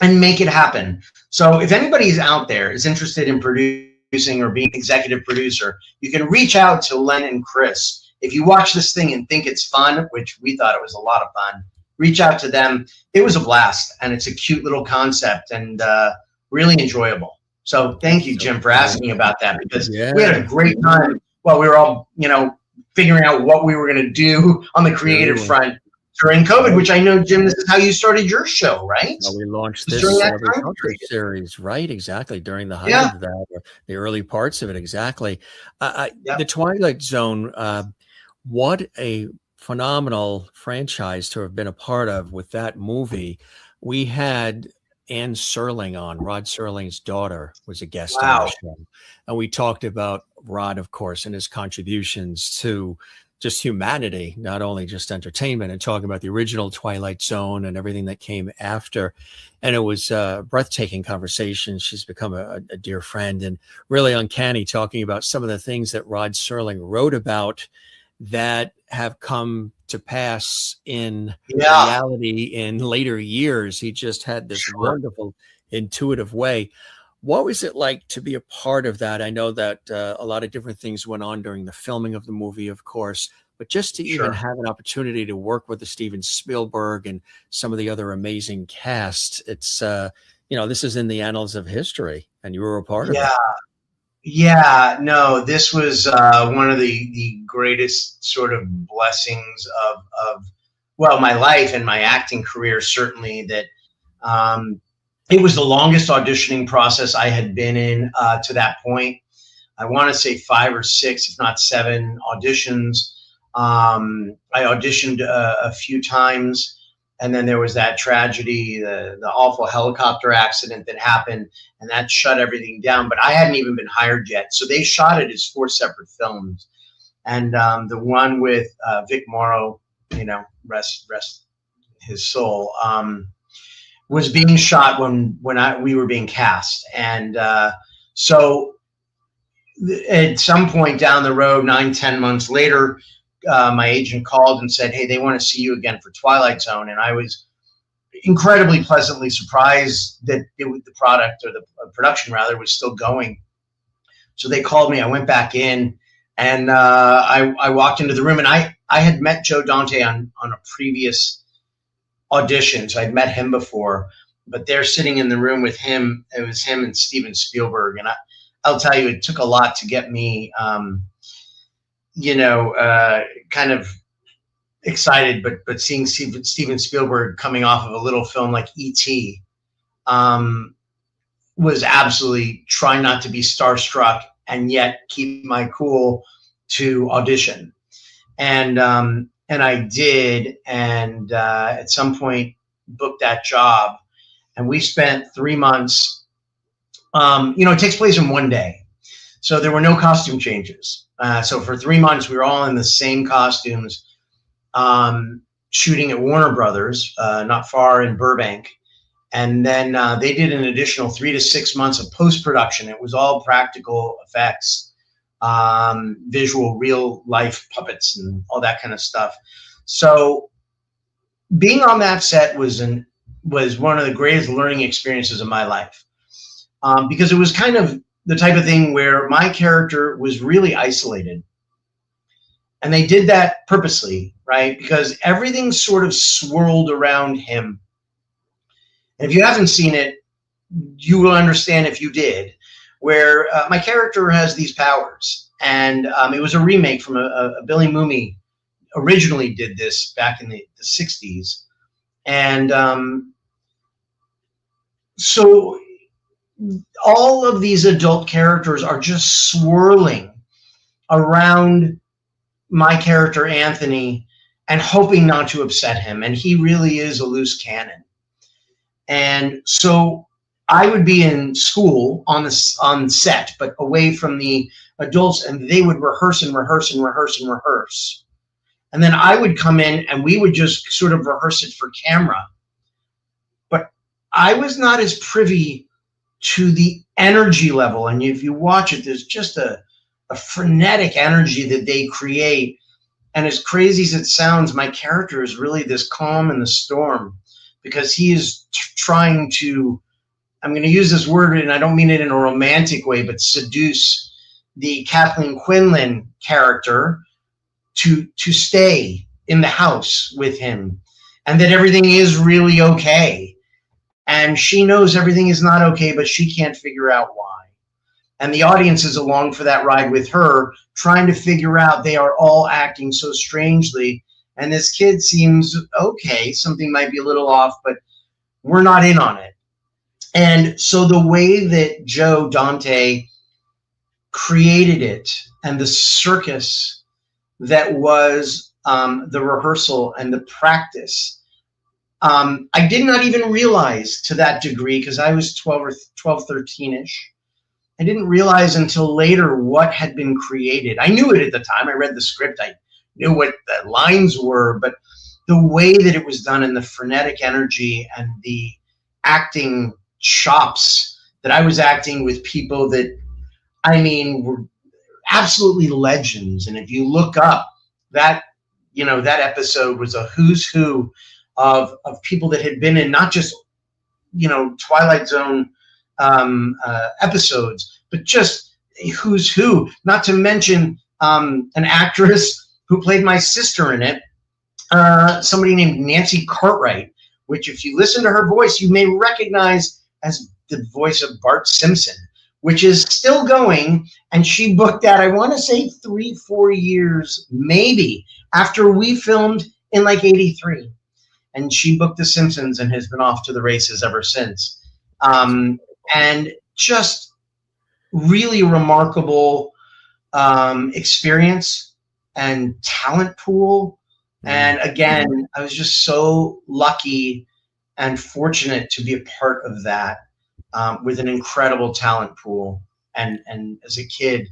and make it happen. So if anybody's out there is interested in producing or being executive producer, you can reach out to Len and Chris. If you watch this thing and think it's fun, which we thought it was a lot of fun, reach out to them. It was a blast, and it's a cute little concept and really enjoyable. So thank you, Jim, for asking about that, because we had a great time while we were all, figuring out what we were going to do on the creative front during COVID, which I know, Jim, this is how you started your show, right? Well, we launched this series, right? Exactly. During the height of that, or the early parts of it. Exactly. The Twilight Zone, what a phenomenal franchise to have been a part of with that movie. We had Anne Serling on. Rod Serling's daughter was a guest on the show. And we talked about Rod, of course, and his contributions to just humanity, not only just entertainment, and talking about the original Twilight Zone and everything that came after. And it was a breathtaking conversation. She's become a dear friend, and really uncanny talking about some of the things that Rod Serling wrote about that have come to pass in reality in later years. He just had this wonderful, intuitive way. What was it like to be a part of that? I know that a lot of different things went on during the filming of the movie, of course, but just to even have an opportunity to work with the Steven Spielberg and some of the other amazing cast, it's, this is in the annals of history, and you were a part of it. Yeah, no, this was one of the greatest sort of blessings of my life and my acting career, certainly, that it was the longest auditioning process I had been in to that point. I want to say 5 or 6, if not 7 auditions. I auditioned a few times, and then there was that tragedy, the awful helicopter accident that happened, and that shut everything down. But I hadn't even been hired yet. So they shot it as 4 separate films. And the one with Vic Morrow, rest his soul, was being shot when we were being cast. And so at some point down the road, 9-10 months later, my agent called and said, hey, they want to see you again for Twilight Zone. And I was incredibly pleasantly surprised that the product, or the production rather, was still going. So they called me. I went back in, and I walked into the room, and I had met Joe Dante on a previous audition. So I'd met him before, but they're sitting in the room with him. It was him and Steven Spielberg. And I'll tell you, it took a lot to get me, kind of excited, but seeing Steven Spielberg coming off of a little film like E.T. Was absolutely trying not to be starstruck and yet keep my cool to audition. And I did, and at some point booked that job, and we spent 3 months. It takes place in one day, so there were no costume changes. So for 3 months, we were all in the same costumes, shooting at Warner Brothers, not far in Burbank. And then they did an additional 3 to 6 months of post-production. It was all practical effects visual, real life puppets and all that kind of stuff. So being on that set was one of the greatest learning experiences of my life, because it was kind of the type of thing where my character was really isolated. And they did that purposely, right? Because everything sort of swirled around him. And if you haven't seen it, you will understand if you did, where my character has these powers. And it was a remake from a Billy Mooney originally did this back in the 60s. And so all of these adult characters are just swirling around my character, Anthony, and hoping not to upset him. And he really is a loose cannon. And so I would be in school on set, but away from the adults, and they would rehearse and rehearse and rehearse and rehearse. And then I would come in and we would just sort of rehearse it for camera. But I was not as privy to the energy level. And if you watch it, there's just a frenetic energy that they create. And as crazy as it sounds, my character is really this calm in the storm, because he is trying to, I'm going to use this word, and I don't mean it in a romantic way, but seduce the Kathleen Quinlan character to stay in the house with him, and that everything is really okay. And she knows everything is not okay, but she can't figure out why. And the audience is along for that ride with her, trying to figure out they are all acting so strangely. And this kid seems okay. Something might be a little off, but we're not in on it. And so the way that Joe Dante created it, and the circus that was the rehearsal and the practice, I did not even realize to that degree, because I was 12, 13-ish. I didn't realize until later what had been created. I knew it at the time. I read the script. I knew what the lines were, but the way that it was done, and the frenetic energy and the acting chops, that I was acting with people that, I mean, were absolutely legends. And if you look up that, that episode was a who's who of people that had been in not just, Twilight Zone episodes, but just who's who, not to mention an actress who played my sister in it, somebody named Nancy Cartwright, which if you listen to her voice, you may recognize as the voice of Bart Simpson, which is still going. And she booked that, I want to say 3-4 years, maybe, after we filmed in like 83. And she booked The Simpsons and has been off to the races ever since. And just really remarkable experience and talent pool. And again, I was just so lucky and fortunate to be a part of that, with an incredible talent pool. And as a kid,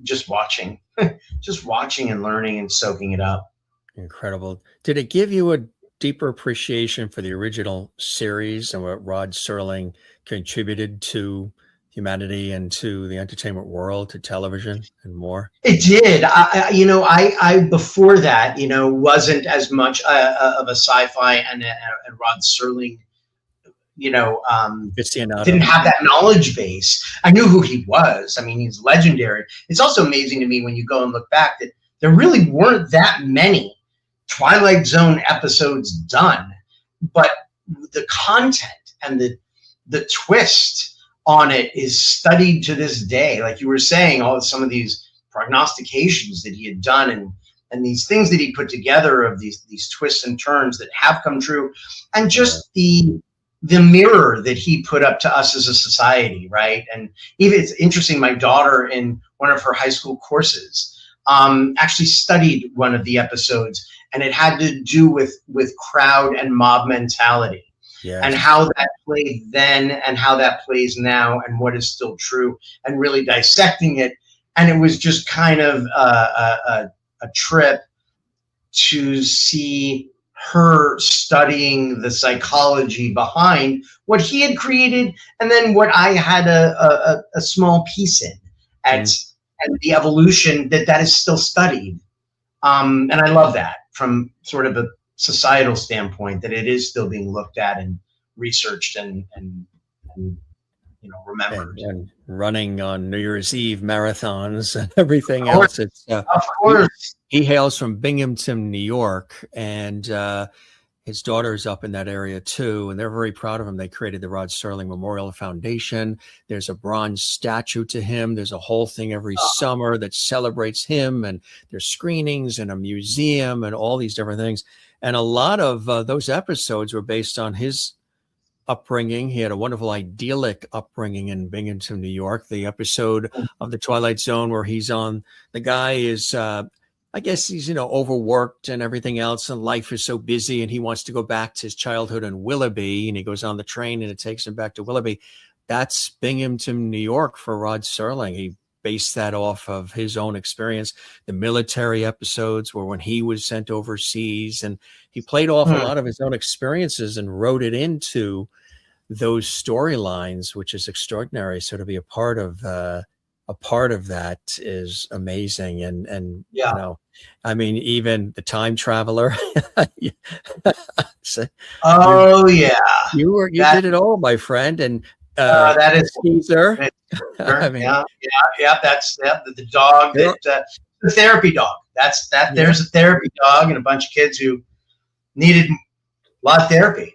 just watching and learning and soaking it up. Incredible. Did it give you a deeper appreciation for the original series and what Rod Serling contributed to humanity and to the entertainment world, to television and more? It did. I before that, wasn't as much of a sci-fi and Rod Serling, didn't have that knowledge base. I knew who he was. I mean, he's legendary. It's also amazing to me when you go and look back that there really weren't that many Twilight Zone episodes done, but the content and the twist on it is studied to this day. Like you were saying, some of these prognostications that he had done, and these things that he put together of these twists and turns that have come true, and just the mirror that he put up to us as a society, right? And even it's interesting, my daughter in one of her high school courses actually studied one of the episodes, and it had to do with crowd and mob mentality. Yes. And how that played then and how that plays now and what is still true, and really dissecting it. And it was just kind of a trip to see her studying the psychology behind what he had created, and then what I had a small piece in at and the evolution that is still studied. And I love that from sort of a societal standpoint, that it is still being looked at and researched and remembered. And running on New Year's Eve marathons and everything Of course, else. It's of course. he hails from Binghamton, New York, and his daughter's up in that area too, and they're very proud of him. They created the Rod Serling Memorial Foundation. There's a bronze statue to him. There's a whole thing every summer that celebrates him, and there's screenings and a museum and all these different things. And a lot of those episodes were based on his upbringing. He had a wonderful idyllic upbringing in Binghamton, New York. The episode of the Twilight Zone where he's on, the guy is, I guess he's, overworked and everything else, and life is so busy, and he wants to go back to his childhood in Willoughby, and he goes on the train and it takes him back to Willoughby. That's Binghamton, New York for Rod Serling. He based that off of his own experience. The military episodes were when he was sent overseas, and he played off a lot of his own experiences and wrote it into those storylines, which is extraordinary. So to be a part of that is amazing. And I mean, even the time traveler. So, you did it all, my friend. And that is Caesar. I mean, that's the dog, the therapy dog. That's that. Yeah. There's a therapy dog and a bunch of kids who needed a lot of therapy.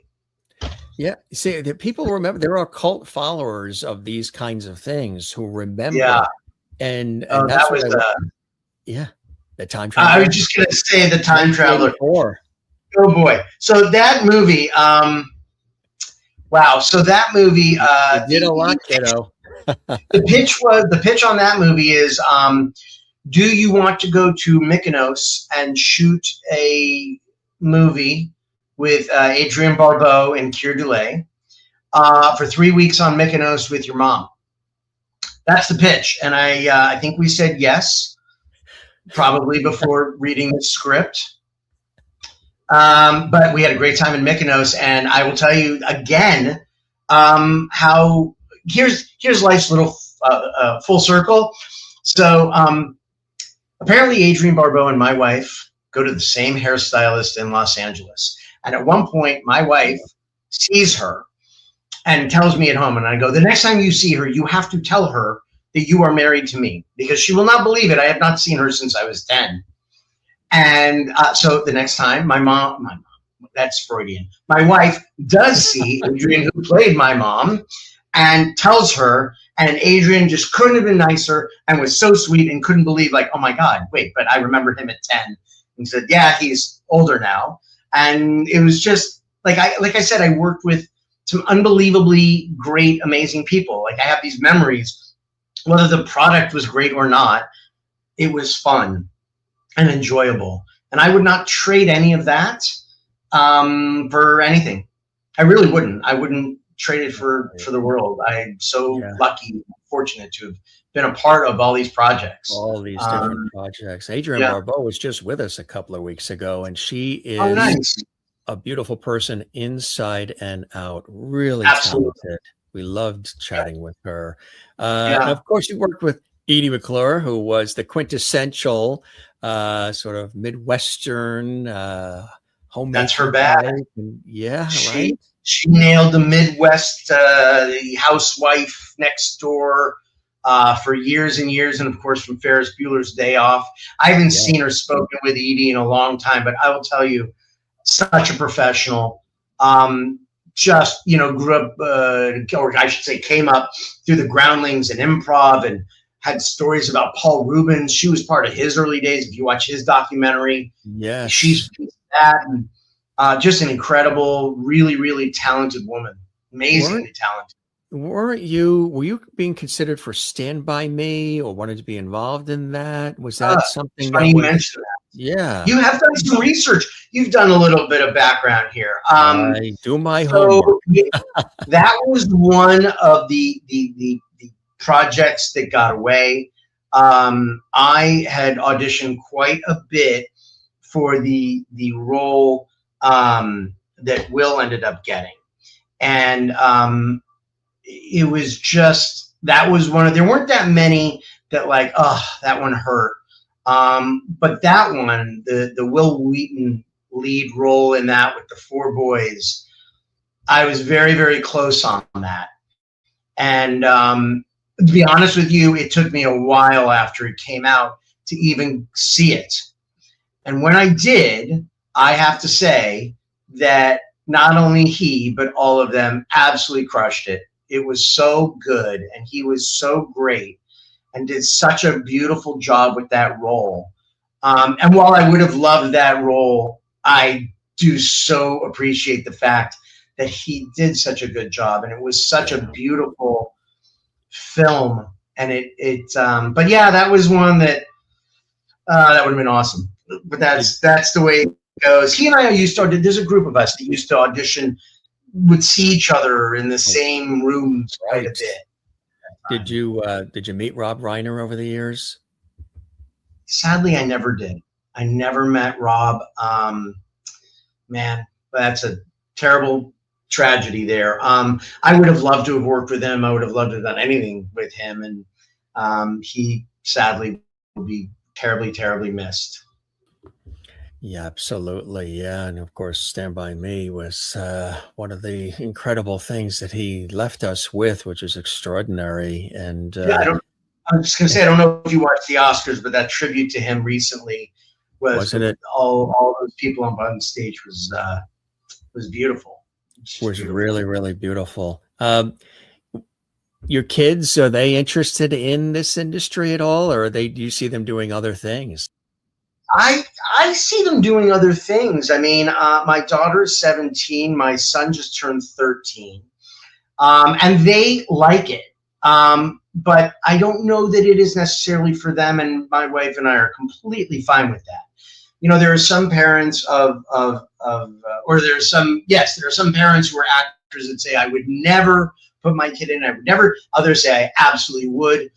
Yeah, see, the people remember. There are cult followers of these kinds of things who remember. Yeah, and that's that was the time traveler. I was just gonna say the time traveler. Oh boy! So that movie. Wow. So that movie. You did a lot, kiddo. The pitch on that movie is, do you want to go to Mykonos and shoot a movie with Adrienne Barbeau and Keir Dullea for 3 weeks on Mykonos with your mom? That's the pitch. And I think we said yes, probably before reading the script. But we had a great time in Mykonos, and I will tell you again how here's life's little full circle. So apparently Adrienne Barbeau and my wife go to the same hairstylist in Los Angeles. And at one point, my wife sees her and tells me at home, and I go, the next time you see her, you have to tell her that you are married to me, because she will not believe it. I have not seen her since I was 10. And so the next time, my mom, that's Freudian, my wife does see Adrienne, who played my mom, and tells her, and Adrienne just couldn't have been nicer and was so sweet and couldn't believe, like, oh my God, wait, but I remember him at 10. And said, yeah, he's older now. And it was just, like I said, I worked with some unbelievably great, amazing people. Like, I have these memories, whether the product was great or not, it was fun and enjoyable. And I would not trade any of that for anything. I really wouldn't. I wouldn't trade it for the world. I'm so lucky, fortunate to have been a part of all these projects. All these different projects. Adrienne Barbeau was just with us a couple of weeks ago, and she is a beautiful person inside and out. Really talented. We loved chatting with her. And of course, you worked with Edie McClure, who was the quintessential sort of Midwestern homemaker. That's her bag. Right. She nailed the Midwest housewife next door for years and years, and of course from Ferris Bueller's Day Off. I haven't seen her spoken with Edie in a long time, but I will tell you, such a professional. Just grew up, or I should say, came up through the Groundlings and improv, and had stories about Paul Rubens. She was part of his early days. If you watch his documentary, she's that. And, just an incredible, really, really talented woman. Amazingly talented. Were you being considered for Stand By Me, or wanted to be involved in that? Was that something that you mentioned that? Yeah. You have done some research. You've done a little bit of background here. I do my homework. That was one of the projects that got away. I had auditioned quite a bit for the role that Will ended up getting. And it was just, that was there weren't that many that like, oh, that one hurt. But that one, the Will Wheaton lead role in that with the four boys, I was very, very close on that. And to be honest with you, it took me a while after it came out to even see it. And when I did, I have to say that not only he, but all of them absolutely crushed it. It was so good, and he was so great and did such a beautiful job with that role. And while I would have loved that role, I do so appreciate the fact that he did such a good job, and it was such a beautiful film. And but yeah, that was one that that would have been awesome. But that's the way it goes. He and I used to. There's a group of us that used to audition, would see each other in the same rooms quite a bit. Did you meet Rob Reiner over the years? Sadly, I never did. I never met Rob. Man, that's a terrible tragedy there. I would have loved to have worked with him. I would have loved to have done anything with him. And he sadly will be terribly, terribly missed. Yeah, absolutely. Yeah. And of course, Stand By Me was one of the incredible things that he left us with, which is extraordinary. And yeah, I'm just going to say, I don't know if you watched the Oscars, but that tribute to him recently wasn't it? All those people on stage was beautiful. Was beautiful. Really, really beautiful. Your kids, are they interested in this industry at all, or do you see them doing other things? I see them doing other things. I mean, my daughter's 17. My son just turned 13. And they like it. But I don't know that it is necessarily for them. And my wife and I are completely fine with that. You know, there are some parents there are some parents who are actors that say, I would never put my kid in. I would never. Others say, I absolutely would.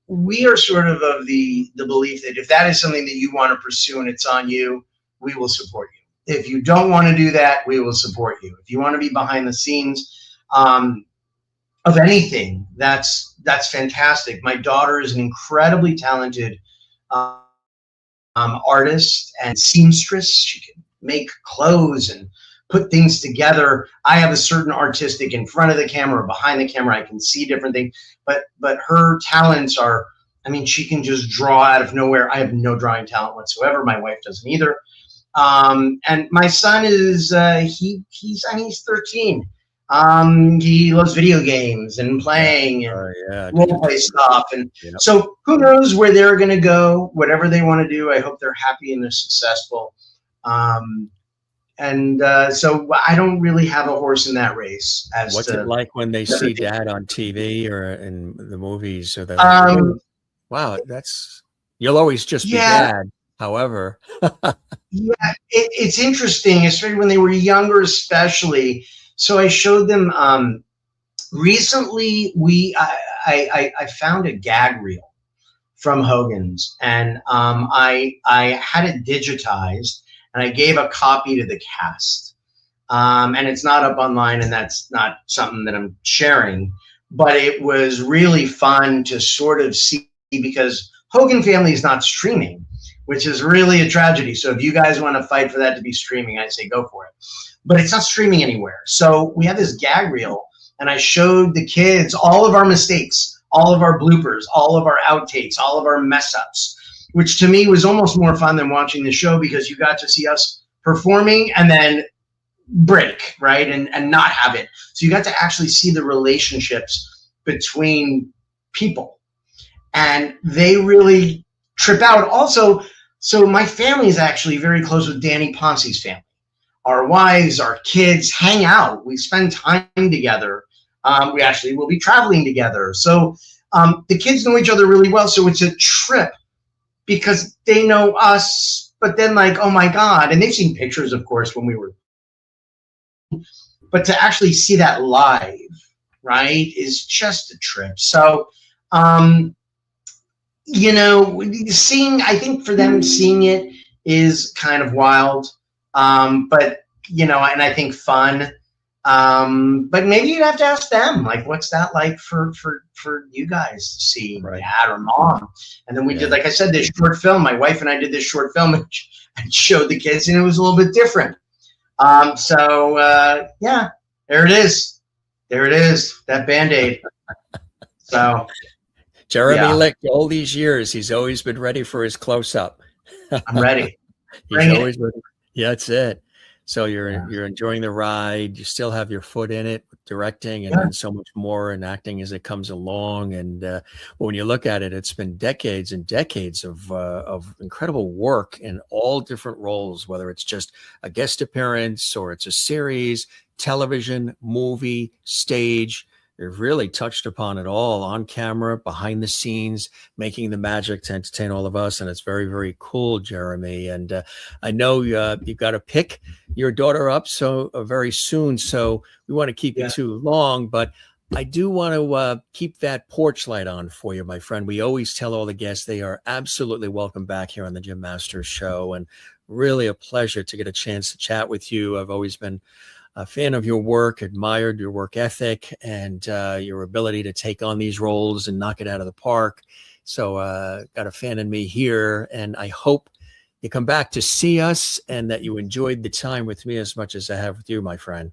We are sort of the belief that if that is something that you want to pursue and it's on you, we will support you. If you don't want to do that, we will support you. If you want to be behind the scenes of anything, that's fantastic. My daughter is an incredibly talented artist and seamstress. She can make clothes and put things together. I have a certain artistic in front of the camera, behind the camera. I can see different things, but her talents are, I mean, she can just draw out of nowhere. I have no drawing talent whatsoever. My wife doesn't either. And my son is, he's 13. He loves video games and playing and role play stuff. And so who knows where they're going to go, whatever they want to do. I hope they're happy and they're successful. So I don't really have a horse in that race. What's it like when they see Dad on TV or in the movies? Or wow, you'll always just be Dad. However, it's interesting, especially when they were younger, especially. So I showed them recently. I found a gag reel from Hogan's, and I had it digitized. And I gave a copy to the cast. And it's not up online, and that's not something that I'm sharing. But it was really fun to sort of see, because Hogan Family is not streaming, which is really a tragedy. So if you guys want to fight for that to be streaming, I say go for it. But it's not streaming anywhere. So we have this gag reel, and I showed the kids all of our mistakes, all of our bloopers, all of our outtakes, all of our mess ups, which to me was almost more fun than watching the show, because you got to see us performing and then break, right? And not have it. So you got to actually see the relationships between people. And they really trip out. Also, so my family is actually very close with Danny Ponce's family. Our wives, our kids hang out. We spend time together. We actually will be traveling together. So the kids know each other really well. So it's a trip, because they know us, but then like, oh my God. And they've seen pictures, of course, when we were, but to actually see that live, right, is just a trip. So, you know, I think for them, seeing it is kind of wild. But, you know, and I think fun. But maybe you'd have to ask them, like, what's that like for you guys to see Right. dad or mom? And then we did, like I said, this short film. My wife and I did this short film and showed the kids, and it was a little bit different. Yeah, there it is. There it is, that Band-Aid. So Jeremy Licht, all these years, he's always been ready for his close-up. I'm ready. He's always ready. Yeah, that's it. So you're enjoying the ride. You still have your foot in it, directing, and then so much more in acting as it comes along. And when you look at it, it's been decades and decades of incredible work in all different roles, whether it's just a guest appearance or it's a series, television, movie, stage. You've really touched upon it all, on camera, behind the scenes, making the magic to entertain all of us. And it's very, very cool, Jeremy. And I know you've got to pick your daughter up very soon. So we want to keep you too long, but I do want to keep that porch light on for you, my friend. We always tell all the guests they are absolutely welcome back here on the Jim Masters Show, and really a pleasure to get a chance to chat with you. I've always been a fan of your work, admired your work ethic and your ability to take on these roles and knock it out of the park. So got a fan in me here, and I hope you come back to see us and that you enjoyed the time with me as much as I have with you, my friend.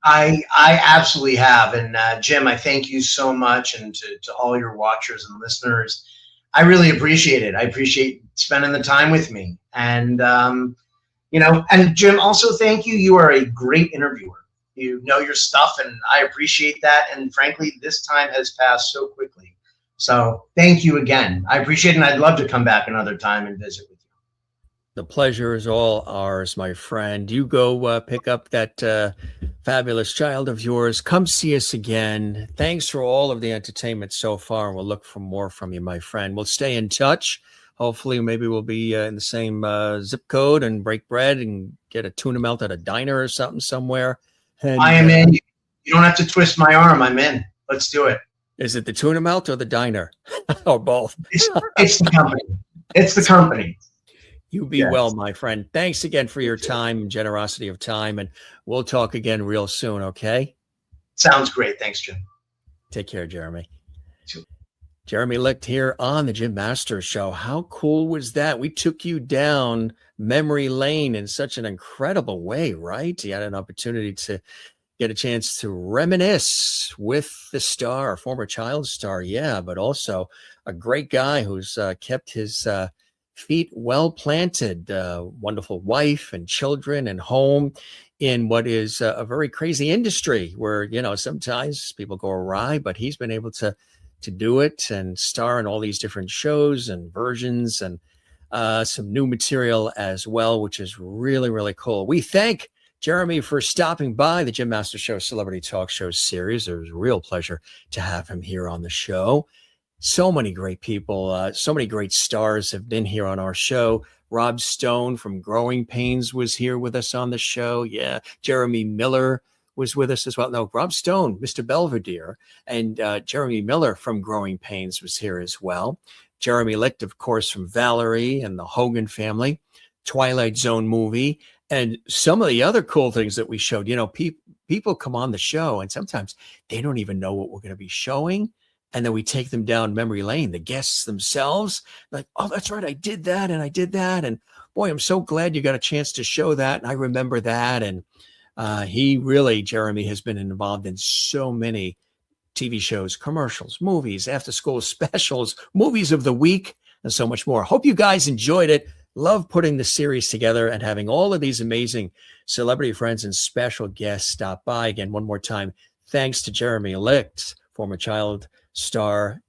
I absolutely have. And Jim, I thank you so much. And to all your watchers and listeners, I really appreciate it. I appreciate spending the time with me. And, and Jim, also thank you. You are a great interviewer. You know your stuff, and I appreciate that. And frankly, this time has passed so quickly. So thank you again. I appreciate it, and I'd love to come back another time and visit with you. The pleasure is all ours, my friend. You go pick up that fabulous child of yours. Come see us again. Thanks for all of the entertainment so far. We'll look for more from you, my friend. We'll stay in touch. Hopefully, maybe we'll be in the same zip code and break bread and get a tuna melt at a diner or something somewhere. And, I am in. You don't have to twist my arm. I'm in. Let's do it. Is it the tuna melt or the diner? Or both? It's the company. It's the company. You be well, my friend. Thanks again for your time and generosity of time. And we'll talk again real soon, okay? Sounds great. Thanks, Jim. Take care, Jeremy. Jeremy Licht here on the Jim Masters Show. How cool was that? We took you down memory lane in such an incredible way, right? You had an opportunity to get a chance to reminisce with the star, former child star, but also a great guy who's kept his feet well planted, wonderful wife and children and home in what is a very crazy industry where, sometimes people go awry, but he's been able to do it and star in all these different shows and versions and some new material as well, which is really, really cool. We thank Jeremy for stopping by the Jim Masters Show Celebrity Talk Show series. It was a real pleasure to have him here on the show. So many great people, so many great stars have been here on our show. Rob Stone from Growing Pains was here with us on the show. Yeah. Jeremy Miller was with us as well. No, Rob Stone, Mr. Belvedere, and Jeremy Miller from Growing Pains was here as well. Jeremy Licht, of course, from Valerie and the Hogan Family, Twilight Zone Movie, and some of the other cool things that we showed. People come on the show and sometimes they don't even know what we're going to be showing. And then we take them down memory lane, the guests themselves, like, oh, that's right, I did that. And boy, I'm so glad you got a chance to show that. And I remember that. And he really, Jeremy, has been involved in so many TV shows, commercials, movies, after school specials, movies of the week, and so much more. Hope you guys enjoyed it. Love putting the series together and having all of these amazing celebrity friends and special guests stop by. Again, one more time, thanks to Jeremy Licht, former child star,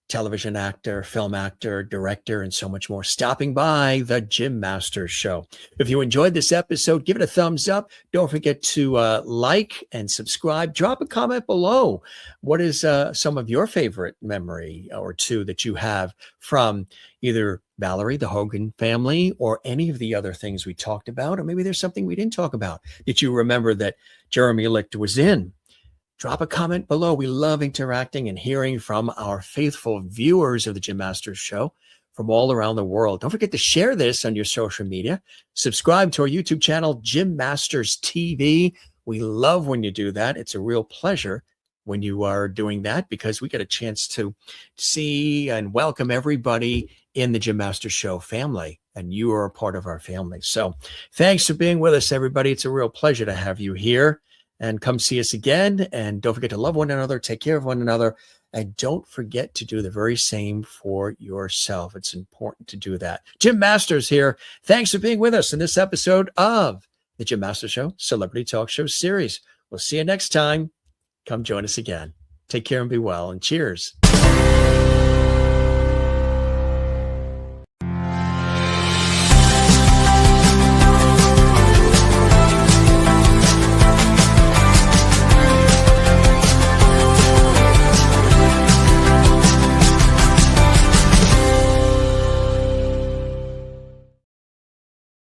television actor, film actor, director, and so much more, stopping by the Jim Masters Show. If you enjoyed this episode, give it a thumbs up. Don't forget to like and subscribe. Drop a comment below. What is some of your favorite memory or two that you have from either Valerie, the Hogan family, or any of the other things we talked about? Or maybe there's something we didn't talk about that you remember that Jeremy Licht was in. Drop a comment below. We love interacting and hearing from our faithful viewers of the Jim Masters Show from all around the world. Don't forget to share this on your social media. Subscribe to our YouTube channel, Jim Masters TV. We love when you do that. It's a real pleasure when you are doing that because we get a chance to see and welcome everybody in the Jim Master Show family. And you are a part of our family. So thanks for being with us, everybody. It's a real pleasure to have you here. And come see us again. And don't forget to love one another, take care of one another. And don't forget to do the very same for yourself. It's important to do that. Jim Masters here. Thanks for being with us in this episode of the Jim Master Show Celebrity Talk Show Series. We'll see you next time. Come join us again. Take care and be well. And cheers.